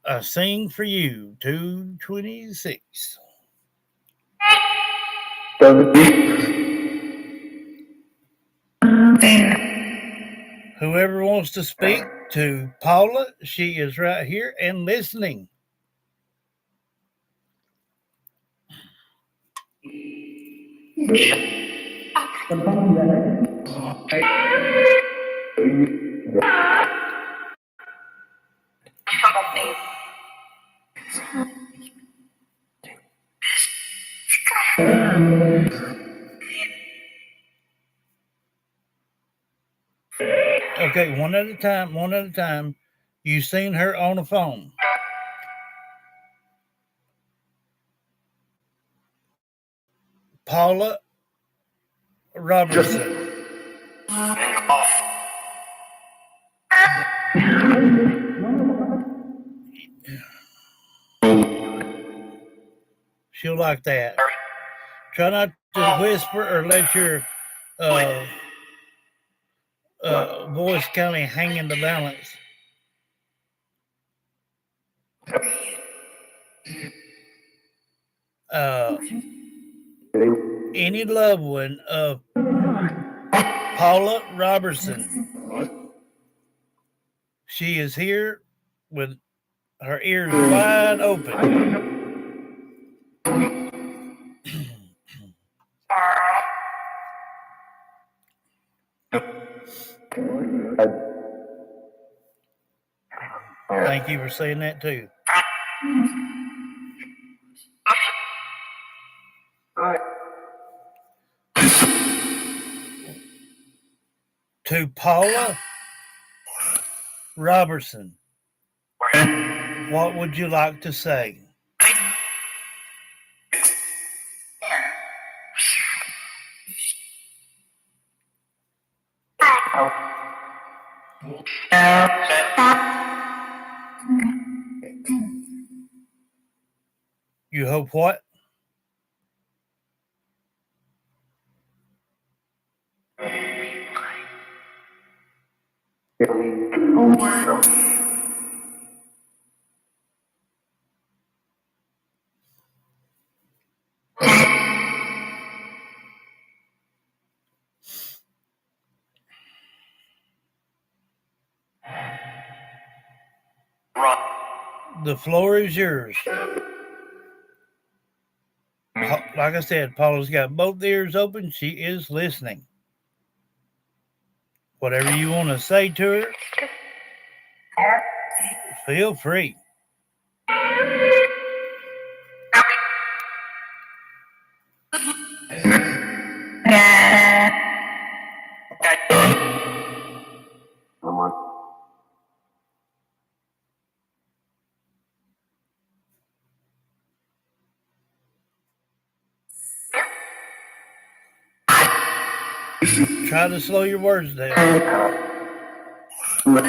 I sing for you, 226. Whoever wants to speak to Paula, she is right here and listening. Okay, one at a time. You seen her on the phone. Paula Robertson. She'll like that. Try not to whisper or let your voice kind of hang in the balance. Any loved one of Paula Robertson. She is here with her ears wide open. Thank you for saying that too. To Paula Robertson, what would you like to say? You hope what? The floor is yours. Like I said, Paula's got both ears open. She is listening. Whatever you want to say to her, feel free. Try to slow your words down. Why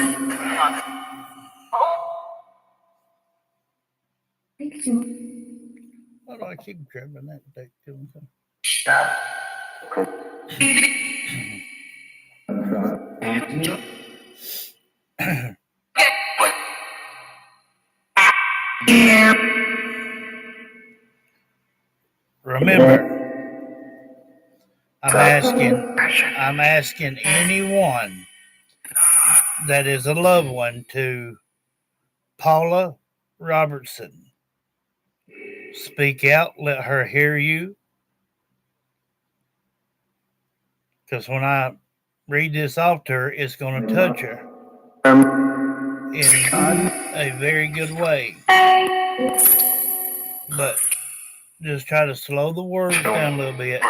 do I keep grabbing that deck? Remember, I'm asking anyone that is a loved one to Paula Robertson. Speak out, let her hear you. Because when I read this off to her, it's going to touch her in a very good way. But just try to slow the words down a little bit.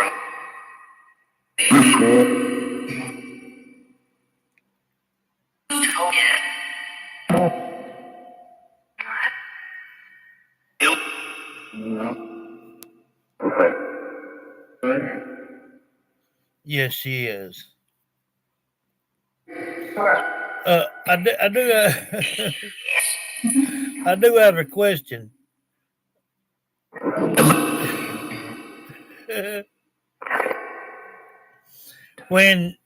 Yes, she is. I do have a question. When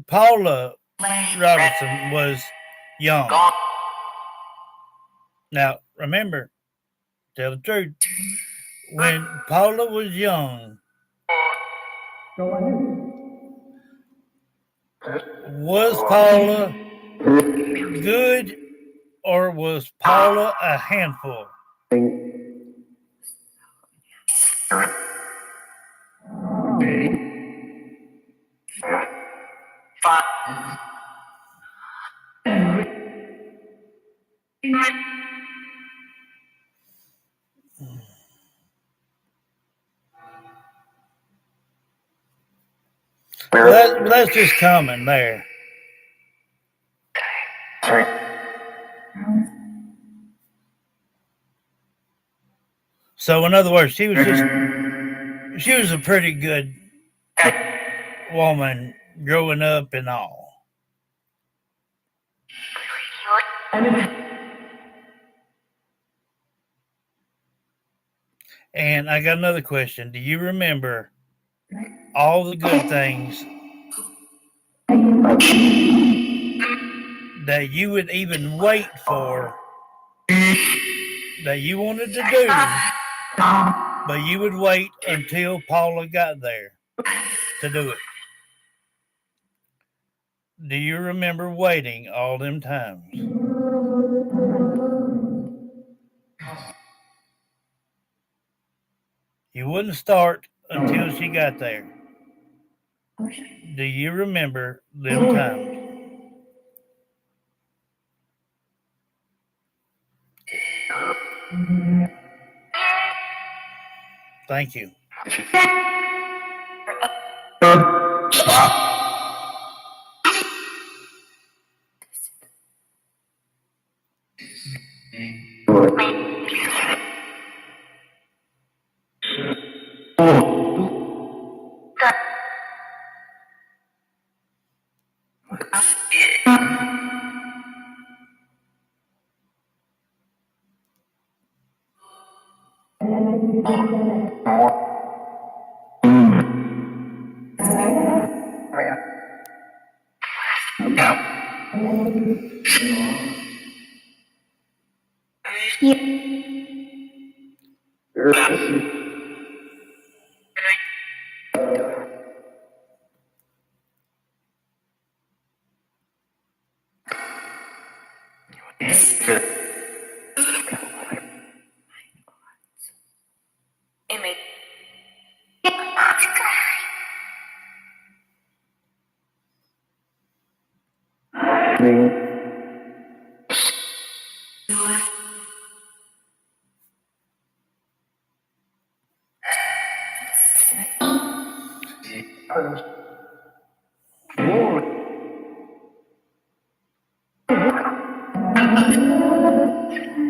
Paula Robertson was young, now remember, tell the truth. When Paula was young, was Paula good or was Paula a handful? Well, that's just common there. So, in other words, she was a pretty good woman growing up and all. And I got another question. Do you remember all the good things that you would even wait for that you wanted to do, but you would wait until Paula got there to do it? Do you remember waiting all them times? You wouldn't start until she got there. Do you remember them times? Thank you.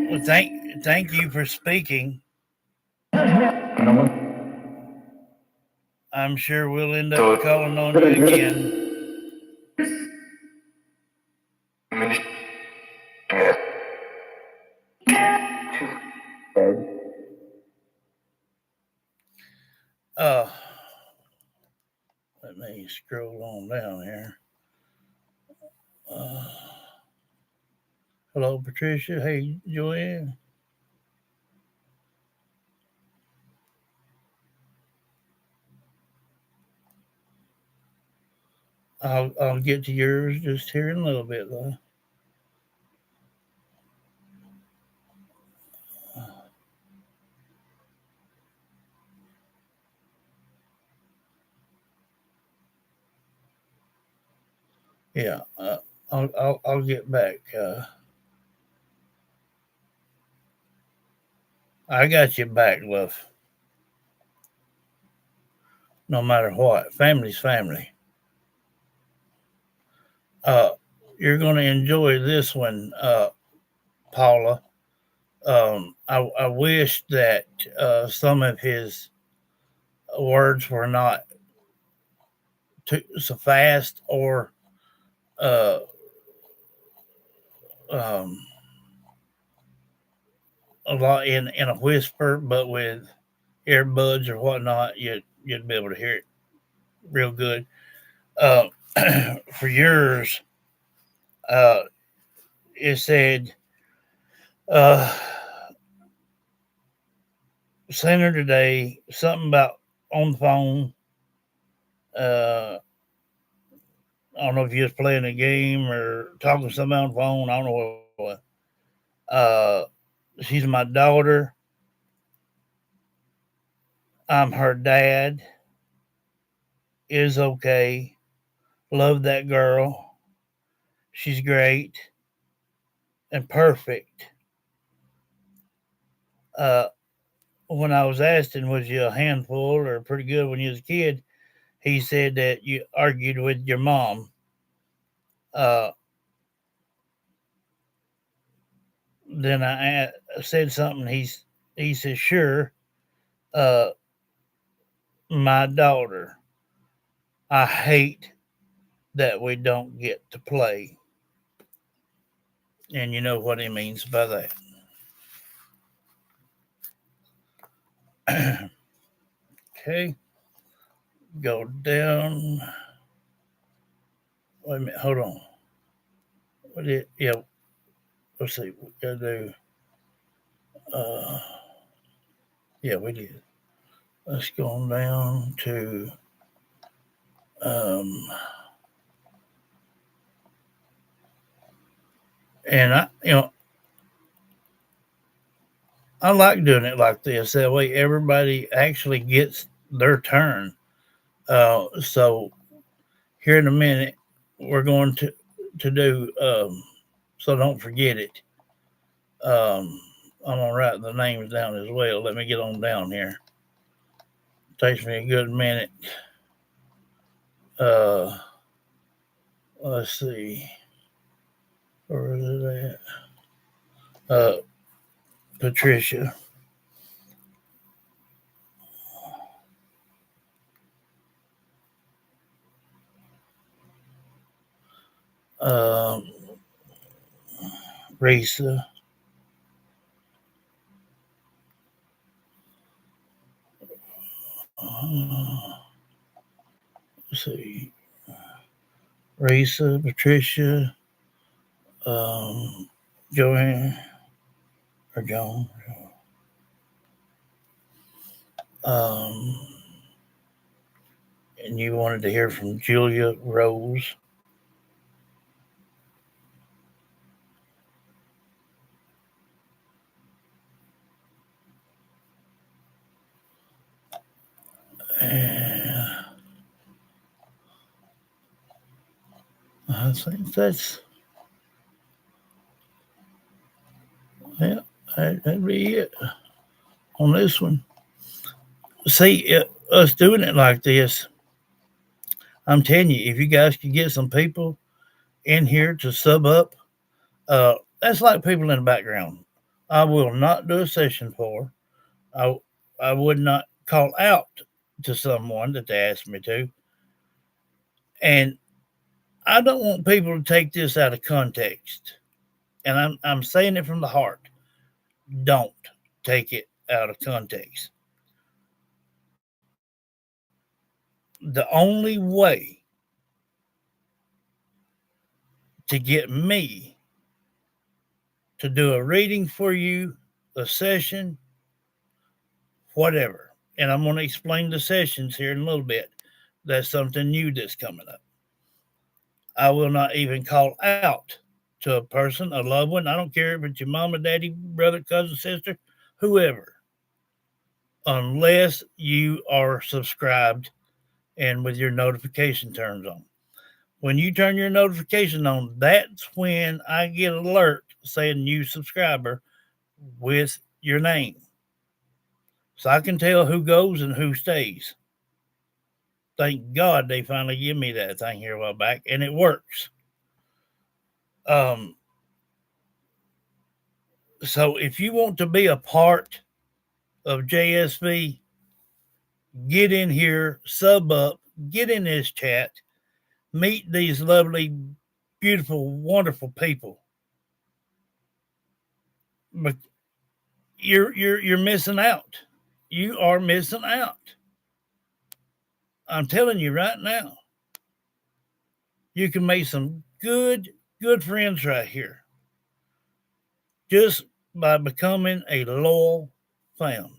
Well, thank you for speaking. I'm sure we'll end up calling on you again. Uh, Let me scroll on down here. Hello, Patricia. Hey, Joanne. I'll get to yours just here in a little bit, though. Yeah, I'll get back. I got you back, love. No matter what, family's family. Uh, you're going to enjoy this one, Paula. I wish that some of his words were not too so fast or uh, um, a lot in a whisper, but with earbuds or whatnot, you'd be able to hear it real good. Uh, for yours, uh, it said, uh, "Seen today. Something about on the phone. Uh, I don't know if you was playing a game or talking to somebody on the phone. I don't know what it was. Uh, she's my daughter. I'm her dad. Is okay. Love that girl. She's great and perfect. Uh, when I was asking, was you a handful or pretty good when you was a kid? He said that you argued with your mom. Uh, then said something. He said, "Sure, uh, my daughter. I hate that we don't get to play." And you know what he means by that. Okay, go down. Wait a minute, hold on. What did? Yeah, let's see. We gotta do. Uh, yeah, we did. Let's go on down to. Um, and I like doing it like this. That way, everybody actually gets their turn. So here in a minute, we're going to do. So don't forget it. Um, I'm gonna write the names down as well. Let me get on down here. Takes me a good minute. Uh, let's see. Where is it at? Patricia. Um, Risa. Let's see. Risa, Patricia, um, Joanne, or Joan. Um, and you wanted to hear from Julia Rose. And I think yeah, that'd be it on this one. See, us doing it like this, I'm telling you, if you guys could get some people in here to sub up, that's like people in the background. I will not do a session for. I I would not call out to someone that they asked me to, and I don't want people to take this out of context. And I'm saying it from the heart. Don't take it out of context. The only way to get me to do a reading for you, a session, whatever. And I'm going to explain the sessions here in a little bit. That's something new that's coming up. I will not even call out to a person, a loved one. I don't care if it's your mama, daddy, brother, cousin, sister, whoever, unless you are subscribed and with your notification turns on. When you turn your notification on, that's when I get an alert saying new subscriber with your name. So I can tell who goes and who stays. Thank God they finally give me that thing here a while back, and it works. Um, so if you want to be a part of JSV, get in here, sub up, get in this chat, meet these lovely, beautiful, wonderful people. But you're missing out. You are missing out. I'm telling you right now. You can make some good friends right here just by becoming a loyal fan.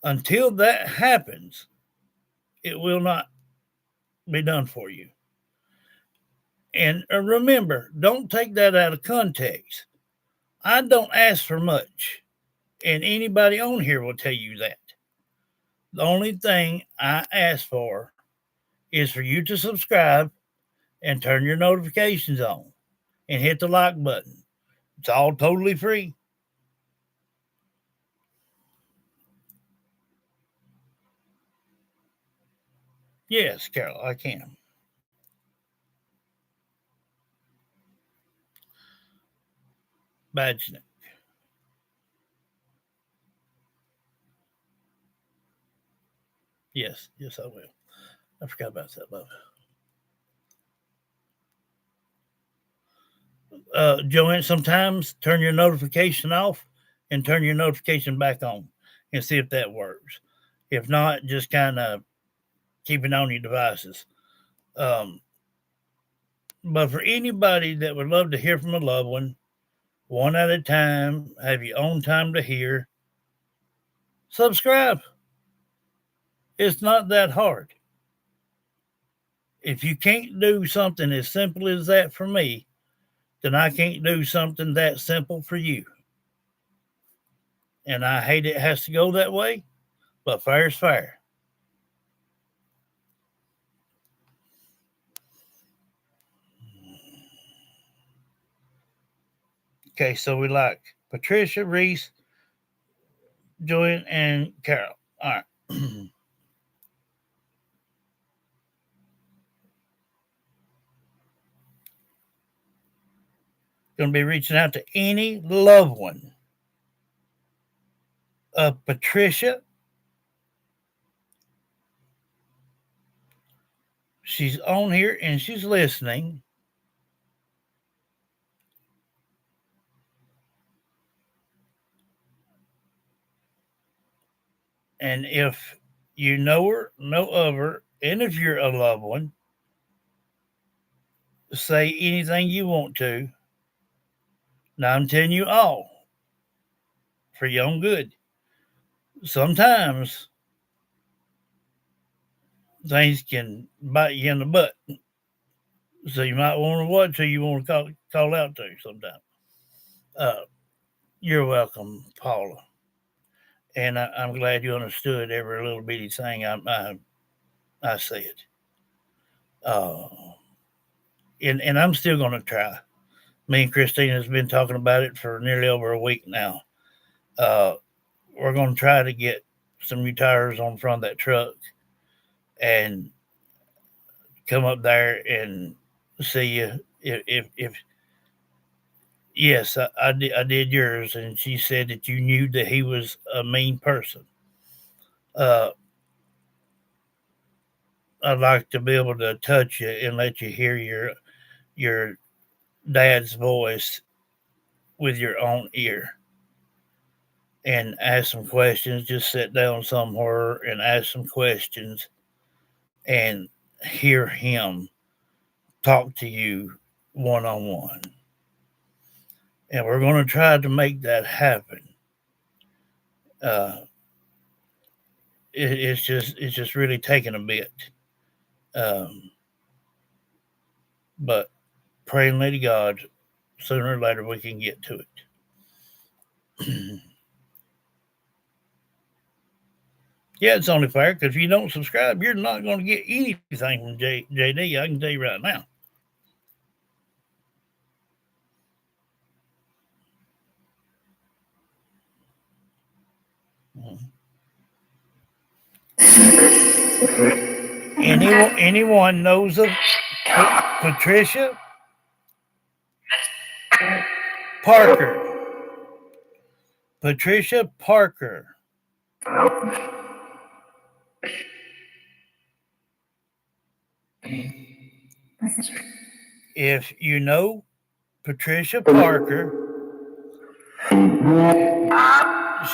Until that happens, it will not be done for you. And remember, don't take that out of context. I don't ask for much, and anybody on here will tell you that. The only thing I ask for is for you to subscribe and turn your notifications on and hit the like button. It's all totally free. Yes, Carol, I can. Badgenick. Yes, I will. I forgot about that, love. Joanne, sometimes turn your notification off and turn your notification back on and see if that works. If not, just kind of keep it on your devices. Um, but for anybody that would love to hear from a loved one at a time, have your own time to hear, subscribe. It's not that hard. If you can't do something as simple as that for me, then I can't do something that simple for you. And I hate it has to go that way, but fair is fair. Okay, so we like Patricia, Reese, Joanne, and Carol. All right. Going to be reaching out to any loved one of Patricia. She's on here and she's listening. And if you know her, know of her, and if you're a loved one, say anything you want to. Now I'm telling you all for your own good. Sometimes things can bite you in the butt. So you might want to watch who you want to call out to sometime. Uh, you're welcome, Paula. And I'm glad you understood every little bitty thing I said. Uh, and I'm still going to try. Me and Christina has been talking about it for nearly over a week now. Uh, we're going to try to get some new tires on front of that truck and come up there and see you. If yes, I did yours, and she said that you knew that he was a mean person. Uh, I'd like to be able to touch you and let you hear your dad's voice with your own ear and ask some questions. Just sit down somewhere and ask some questions and hear him talk to you one on one. And we're going to try to make that happen. Uh, it's just really taking a bit. Um, but praying to God, sooner or later we can get to it. Yeah, it's only fair because if you don't subscribe, you're not going to get anything from JD. I can tell you right now. Anyone knows of Patricia Parker? Patricia Parker. If you know Patricia Parker,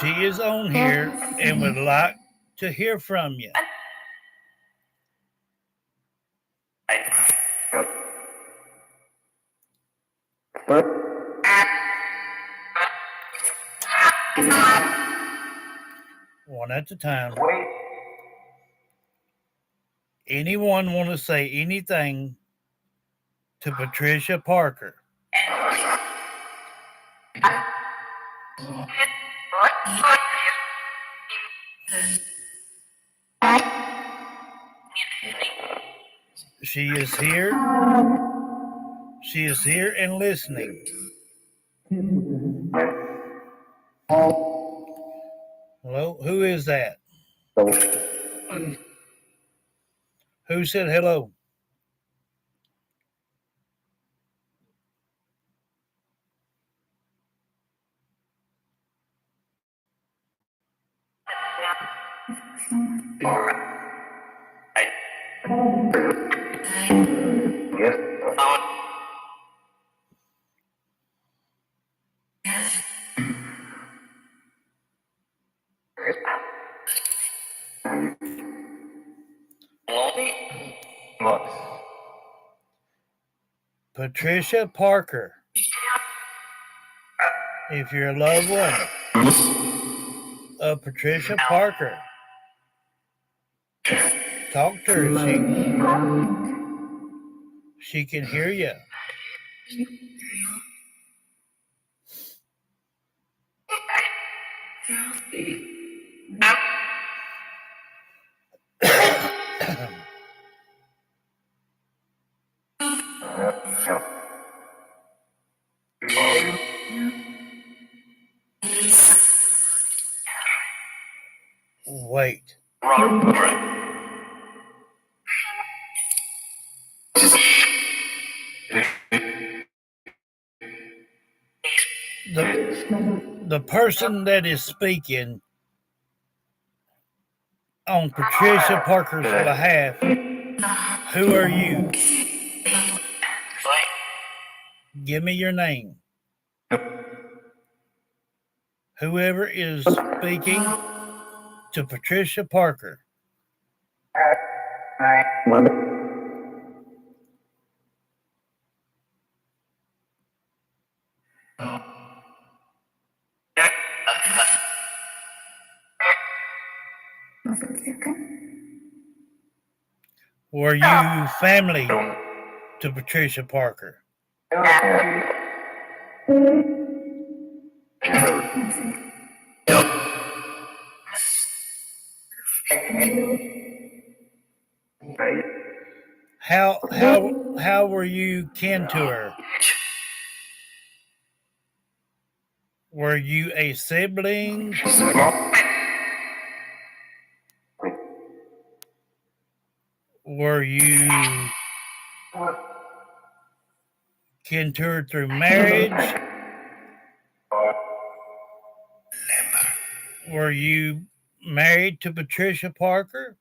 she is on here and would like to hear from you. One at a time. Anyone want to say anything to Patricia Parker? She is here. She is here and listening. Hello? Who is that? Who said hello? Patricia Parker. If you're a loved one of Patricia Parker, talk to her. She can hear you. Wait. The person that is speaking on Patricia Parker's behalf, who are you? Give me your name. Whoever is speaking to Patricia Parker. Were you family to Patricia Parker? How were you kin to her? Were you a sibling? Were you kin to her through marriage? Were you married to Patricia Parker?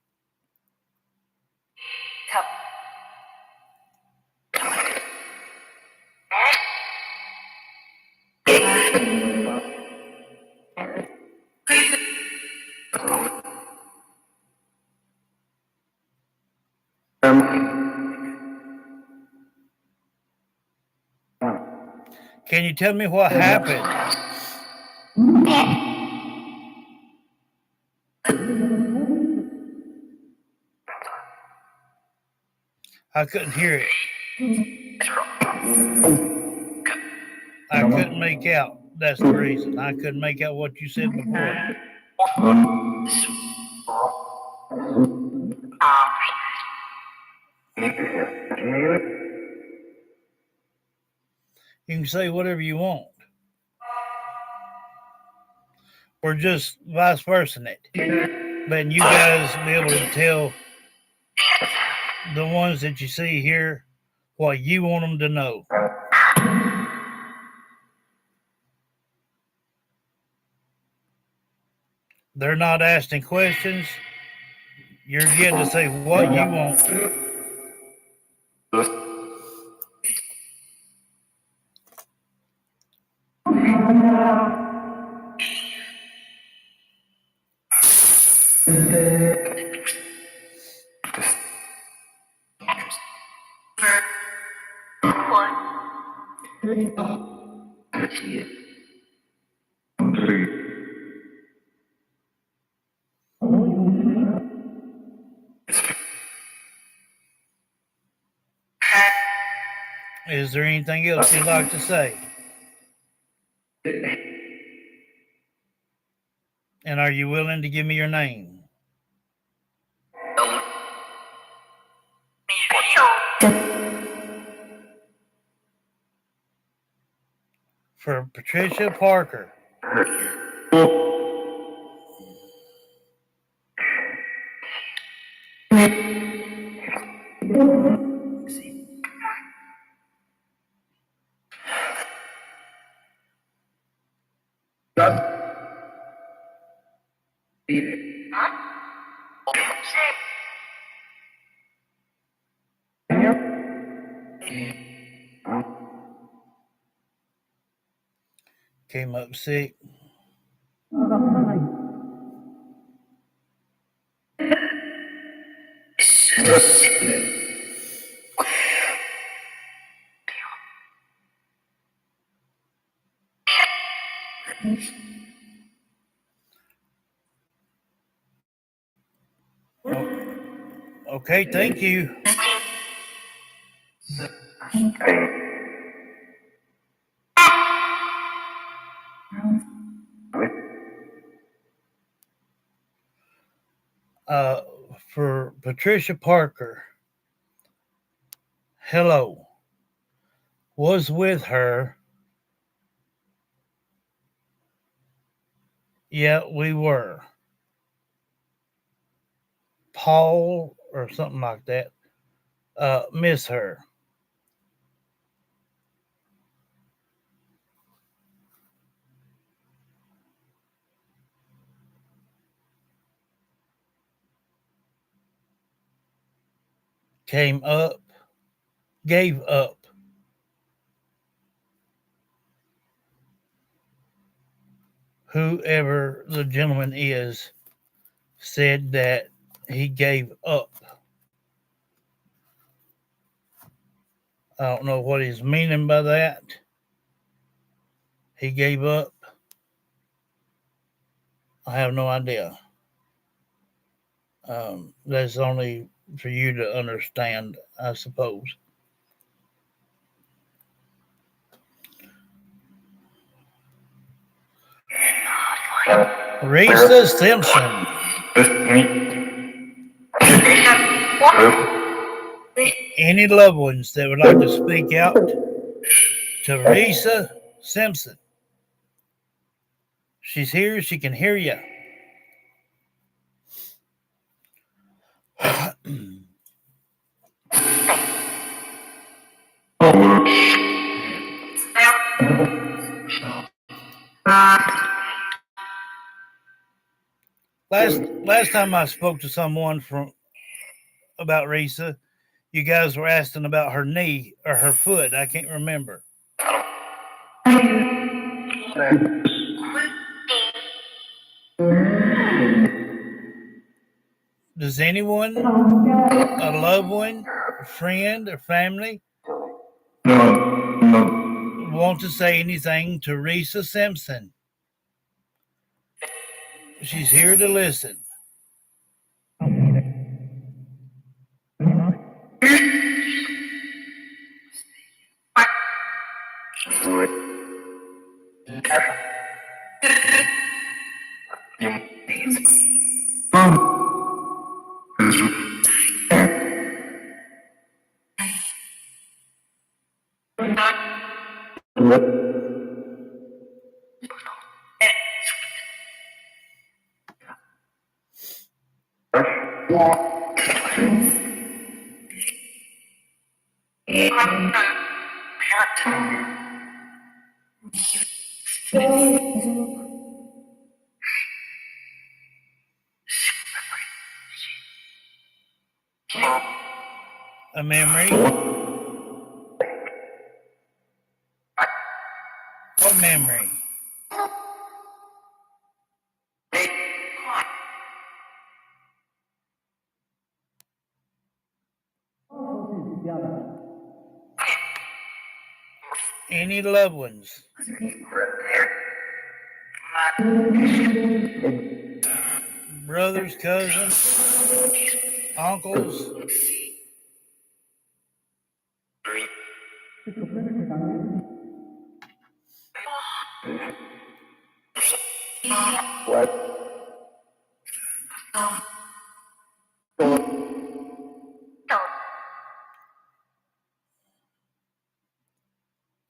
Can you tell me what happened? I couldn't hear it. I couldn't make out. That's the reason. I couldn't make out what you said before. You can say whatever you want. Or just vice versa it. But you guys be able to tell the ones that you see here what you want them to know. They're not asking questions. You're getting to say what you want. Is there anything else you'd like to say? And are you willing to give me your name? For Patricia Parker. Came up sick. Oh, okay, thank you. Uh, for Patricia Parker, hello. Was with her. Yeah, we were. Paul or something like that. Miss her. Came up, gave up. Whoever the gentleman is said that he gave up. I don't know what he's meaning by that. He gave up. I have no idea. That's only for you to understand, I suppose. Risa Simpson. Any loved ones that would like to speak out to Risa Simpson? She's here. She can hear you. Last time I spoke to someone from about Risa, you guys were asking about her knee or her foot. I can't remember. Does anyone, a loved one, a friend, or family, want to say anything to Risa Simpson? She's here to listen. A memory. What memory? Any loved ones? Brothers, cousins, uncles?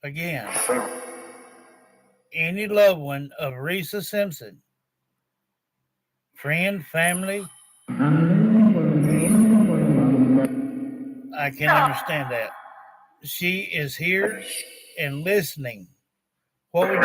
Again, any loved one of Risa Simpson, friend, family, I can understand that. She is here and listening. What would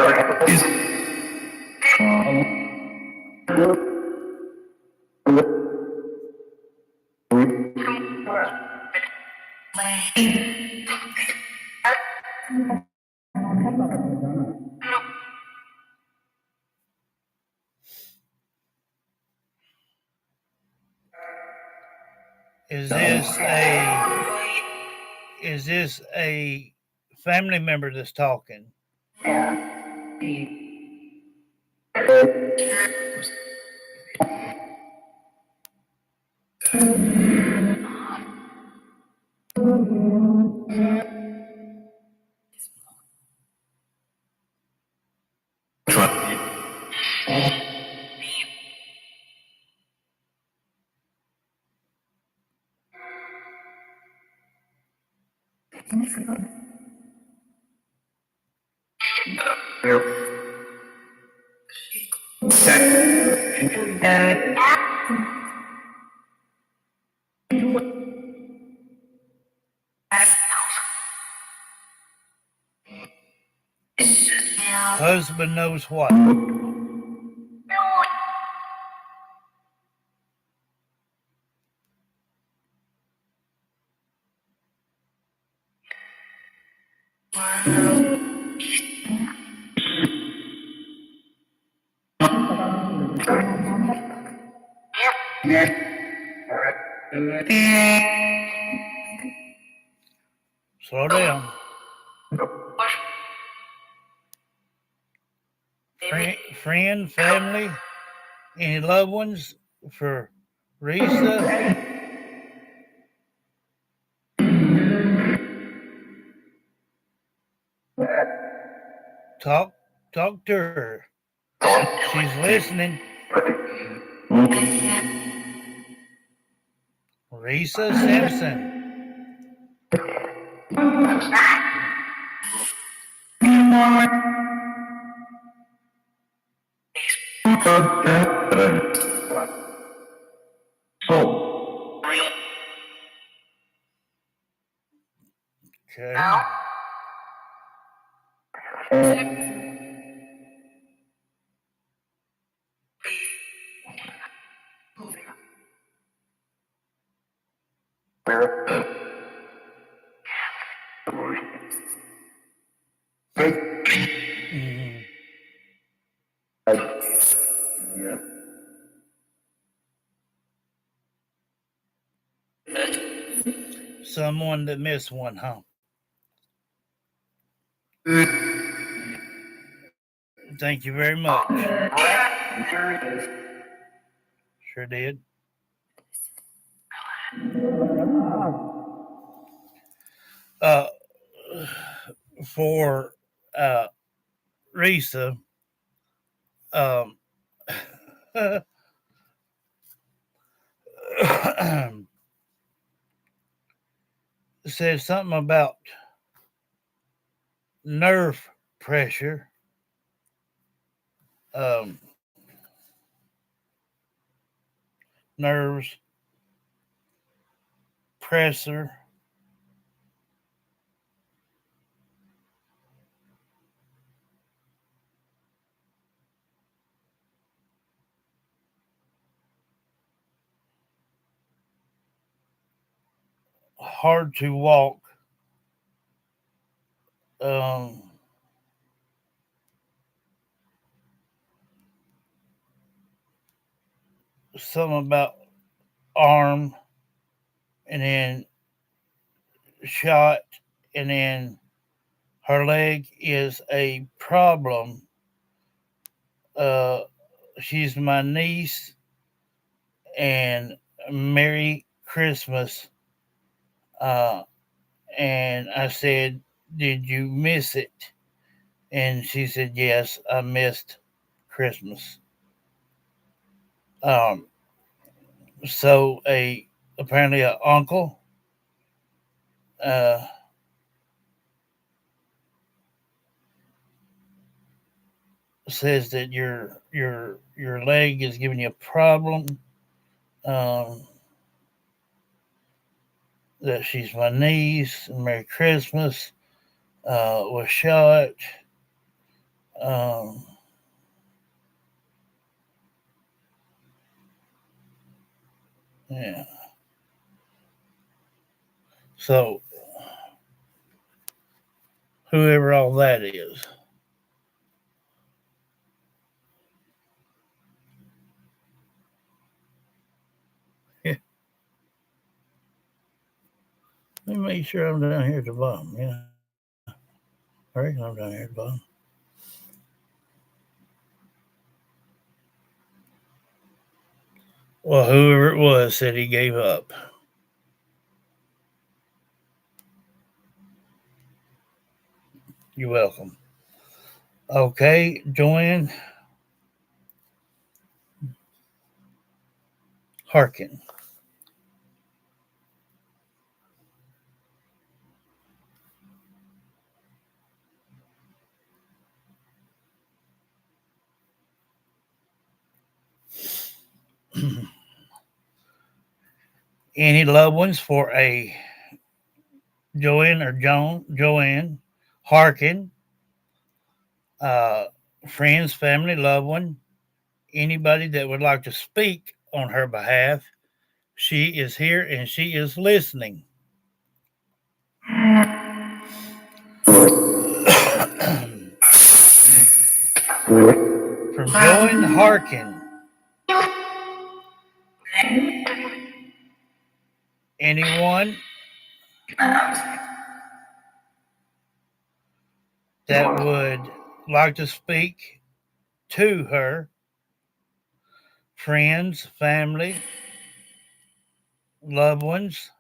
Is this a family member that's talking? Husband knows what? Slow down. Friend, family, any loved ones for Risa? Talk to her. She's listening. Risa Simpson. Okay. Mhm. Someone that missed one, huh? Thank you very much. Sure did. Uh, for Risa, um, said something about nerve pressure. Um, nerves, pressure, hard to walk. Um, something about arm, and then shot, and then her leg is a problem. Uh, she's my niece, and Merry Christmas. Uh, and I said, "Did you miss it?" And she said, "Yes, I missed Christmas." Um, so apparently a uncle uh, says that your leg is giving you a problem. Um, that she's my niece. Merry Christmas. Was shot. Um, yeah. So whoever all that is. Let me make sure I'm down here at the bottom. Yeah, I reckon I'm down here at the bottom. Well, whoever it was said he gave up. You're welcome. Okay, Joanne, hearken. Any loved ones for a Joanne, hearken, uh, friends, family, loved one, anybody that would like to speak on her behalf. She is here and she is listening. From Joanne Harkin. Anyone that would like to speak to her, friends, family, loved ones.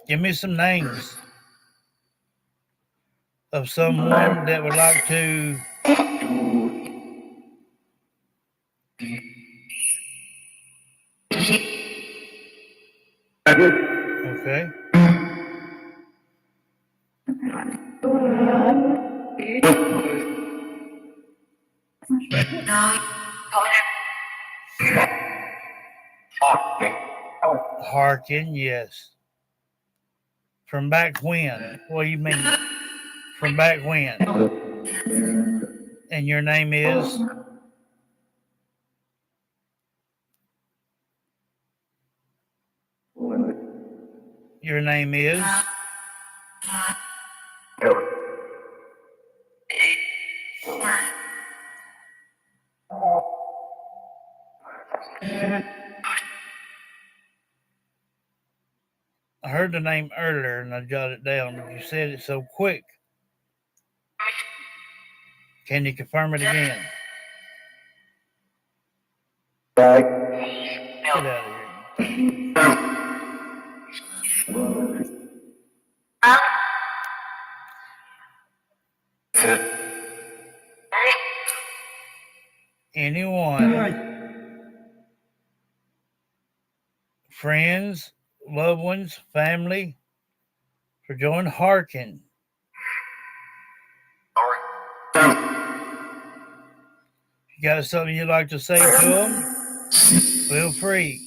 Give me some names of someone that would like to okay. Harkin, yes. From back when? What do you mean? From back when? And your name is? Your name is? I heard the name earlier and I jotted it down, but you said it so quick. Can you confirm it again? Get out of here. Anyone, friends, loved ones, family, for Joan Harkin. You got something you'd like to say to them? Feel free.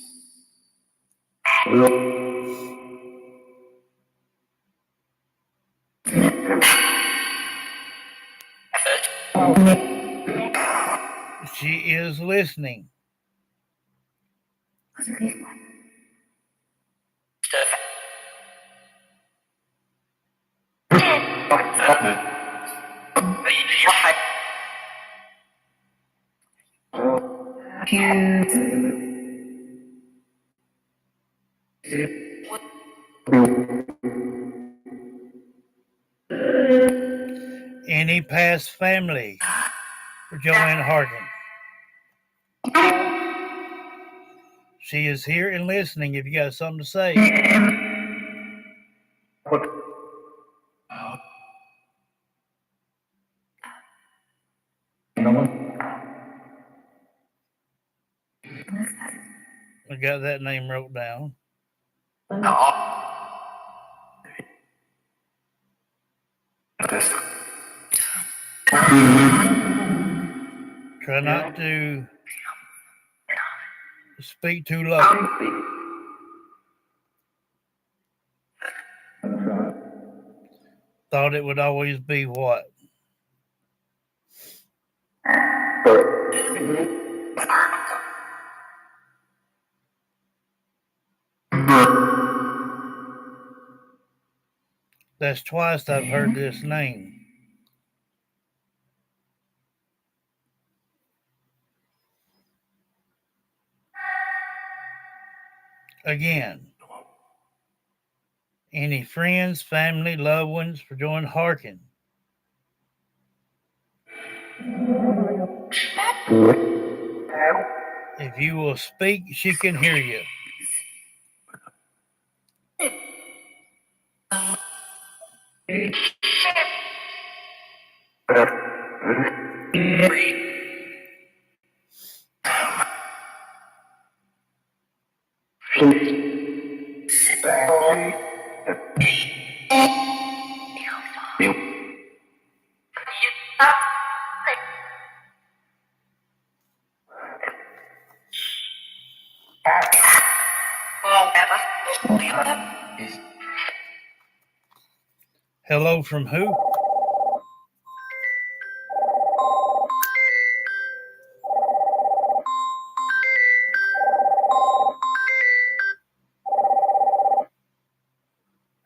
She is listening. Any past family for Joanne Harkin. She is here and listening if you got something to say. I got that name wrote down. Try not to speak too low. Thought it would always be what? That's twice I've heard this name. Again. Any friends, family, loved ones for join hearken. If you will speak, she can hear you. Hello from who?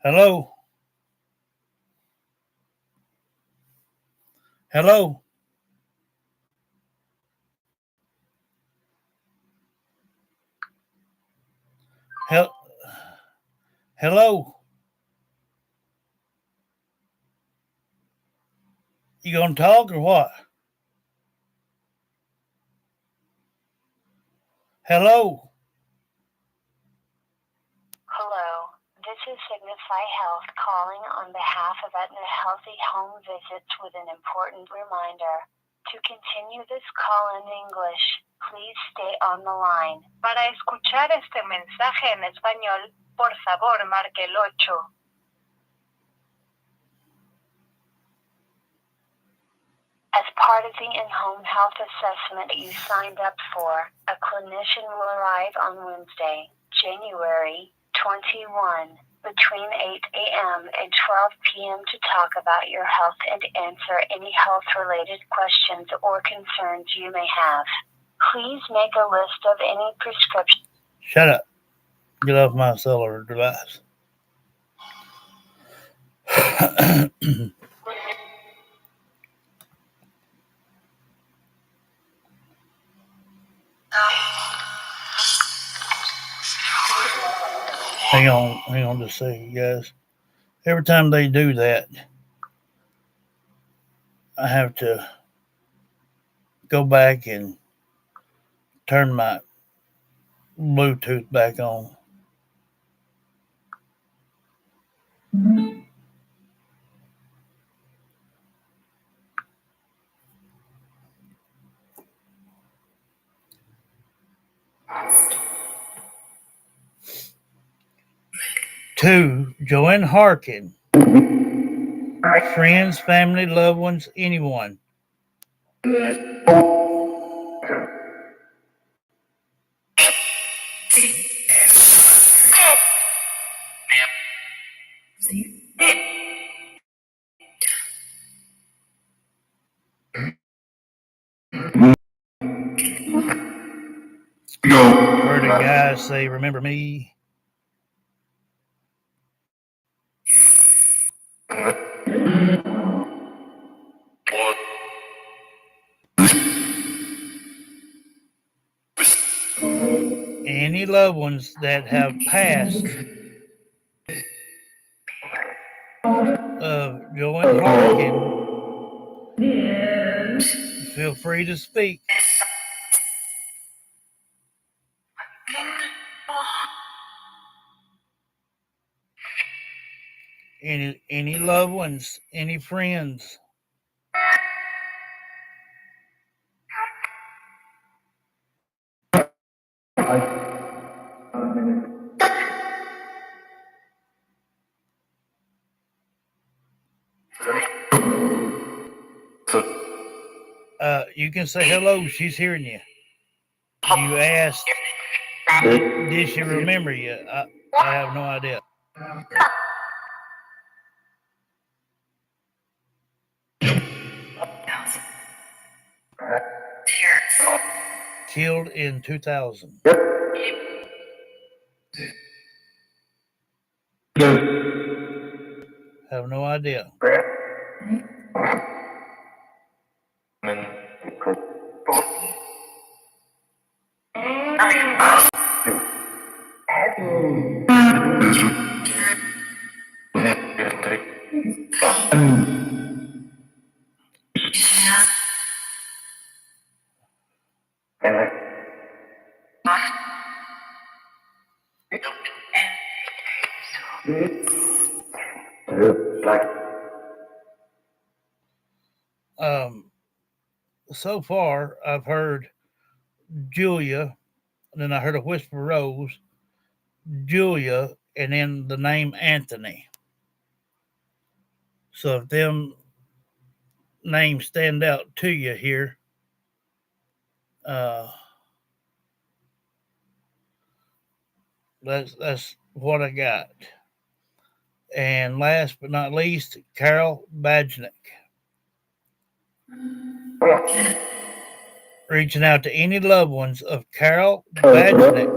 Hello? Hello? Hello? You gonna talk or what? Hello? Hello, this is Signify Health calling on behalf of Aetna Healthy Home Visits with an important reminder. To continue this call in English, please stay on the line. Para escuchar este mensaje en español, por favor marque el 8. As part of the in-home health assessment you signed up for, a clinician will arrive on Wednesday, January 21, between 8 a.m. and 12 p.m. to talk about your health and answer any health-related questions or concerns you may have. Please make a list of any prescriptions. Shut up. Get off my cellular device. Hang on just a second, guys. Every time they do that, I have to go back and turn my Bluetooth back on. To Joanne Harkin, friends, family, loved ones, anyone. Heard a guy say, "Remember me?" Any loved ones that have passed of Joanne Harkin, feel free to speak. Any loved ones, any friends. You can say hello. She's hearing you. You asked, did she remember you? I have no idea. killed in 2000. Have no idea. So far, I've heard Julia, and then I heard a whisper Rose, Julia, and then the name Anthony. So if them names stand out to you here, uh, that's what I got. And last but not least, Carol Bajnik. Reaching out to any loved ones of Carol Bajnik.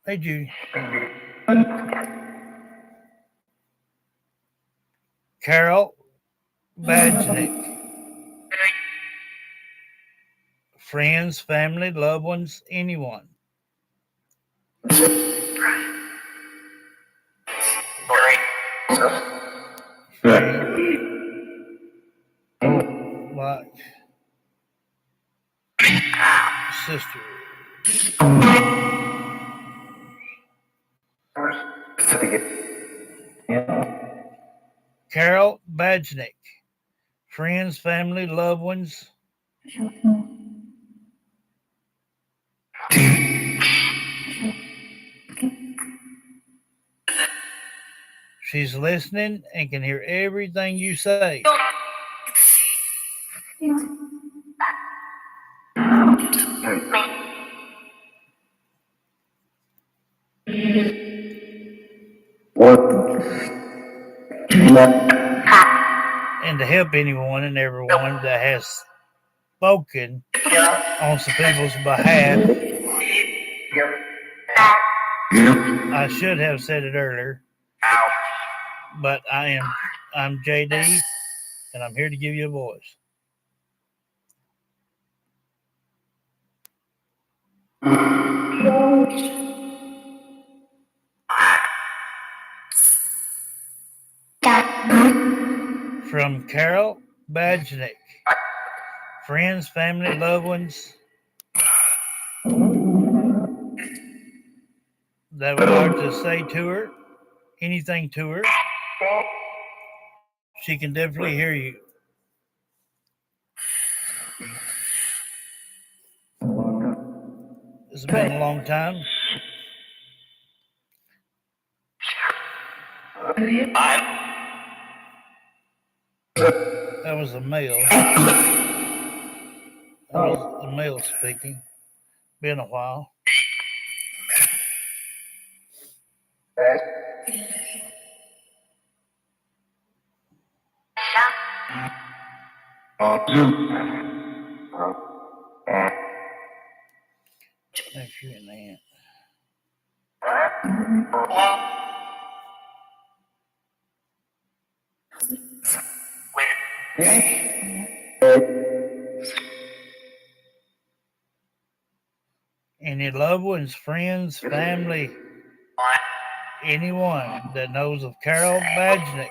Hey, Judy. Carol Bajnik. Friends, family, loved ones, anyone. Like sister. Carol Bajnik. Friends, family, loved ones. She's listening and can hear everything you say. And to help anyone and everyone that has spoken on some people's behalf, I should have said it earlier, but I'm JD, and I'm here to give you a voice. From Carol Bajnik. Friends, family, loved ones that would like to say to her anything to her, she can definitely hear you. It's been a long time. That was a male. That was the male speaking. Been a while. Nephew and aunt. Any loved ones, friends, family, anyone that knows of Carol Bajnik.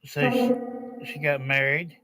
So she got married.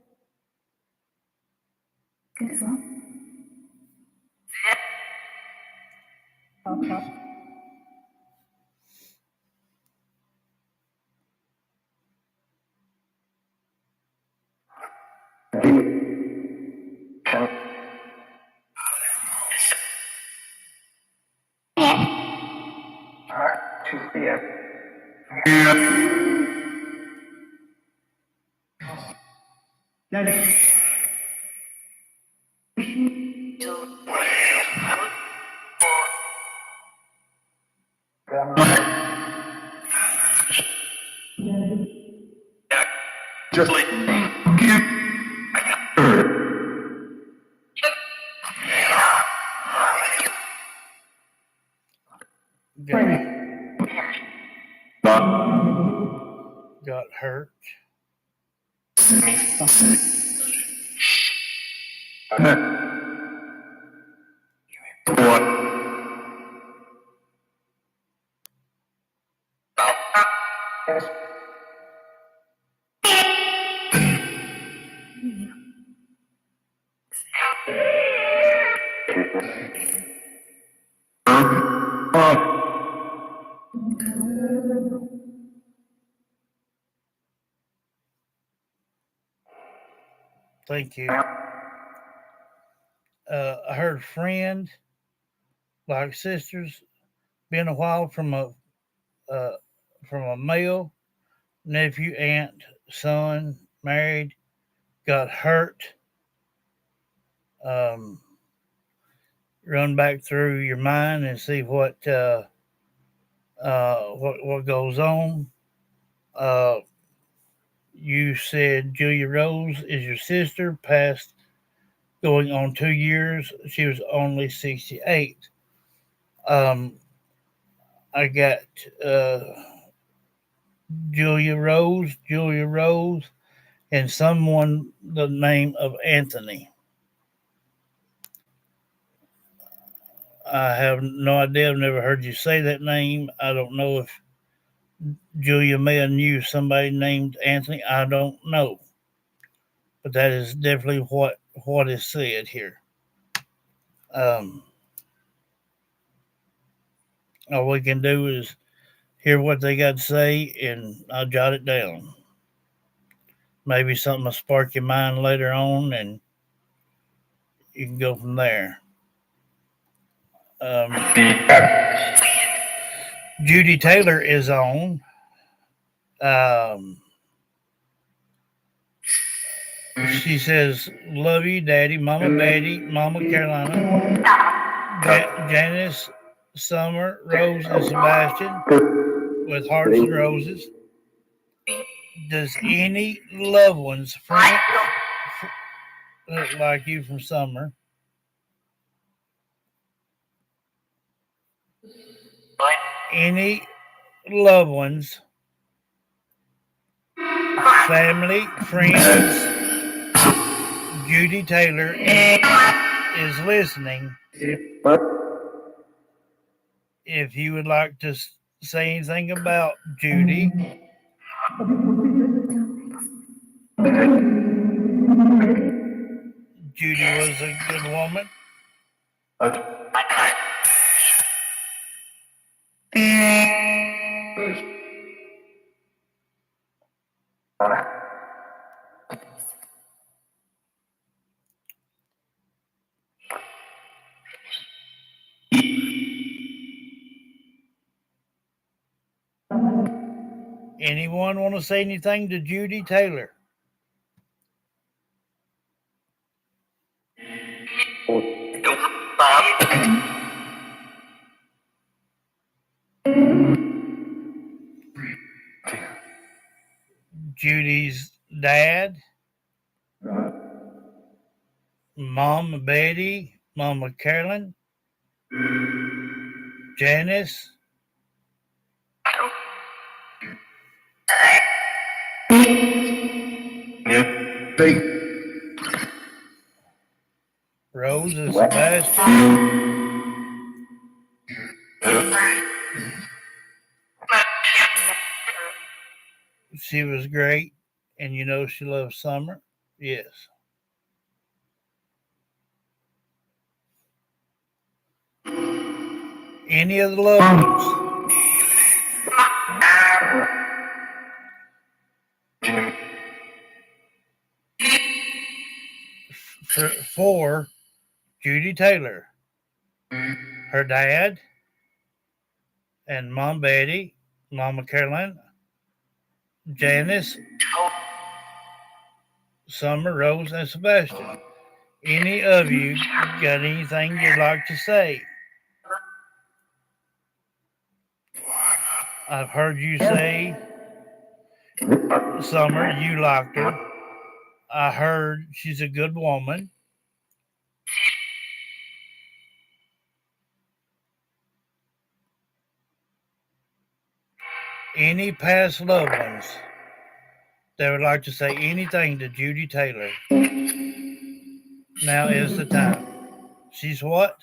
Got hurt. Thank you. I heard friend, like sisters, been a while uh, from a male, nephew, aunt, son, married, got hurt. Um, Run back through your mind and see what goes on. Uh, you said Julia Rose is your sister, passed going on 2 years. She was only 68. Um, I got uh, Julia Rose, and someone the name of Anthony. I have no idea. I've never heard you say that name. I don't know if Julia may have knew somebody named Anthony. I don't know, but that is definitely what is said here. Um, all we can do is hear what they got to say, and I'll jot it down. Maybe something will spark your mind later on, and you can go from there. Judy Taylor is on. Um, she says, "Love you, Daddy, Mama Betty, Mama Carolina, Janice, Summer, Rose, and Sebastian with hearts and roses. Does any loved ones, friends, like you from Summer, any loved ones, family, friends, Judy Taylor is listening. If you would like to say anything about Judy, Judy was a good woman. Anyone want to say anything to Judy Taylor? Judy's dad, Mama Betty, Mama Carolyn, Janice, Rose and Sebastian, She was great, and you know she loves summer. Yes. Any of the loved ones. 4, Judy Taylor, her dad, and Mom Betty, Mama Carolyn, Janice, Summer, Rose, and Sebastian. Any of you got anything you'd like to say? I've heard you say, Summer, you liked her. I heard she's a good woman. Any past loved ones that would like to say anything to Judy Taylor? Now is the time. She's what?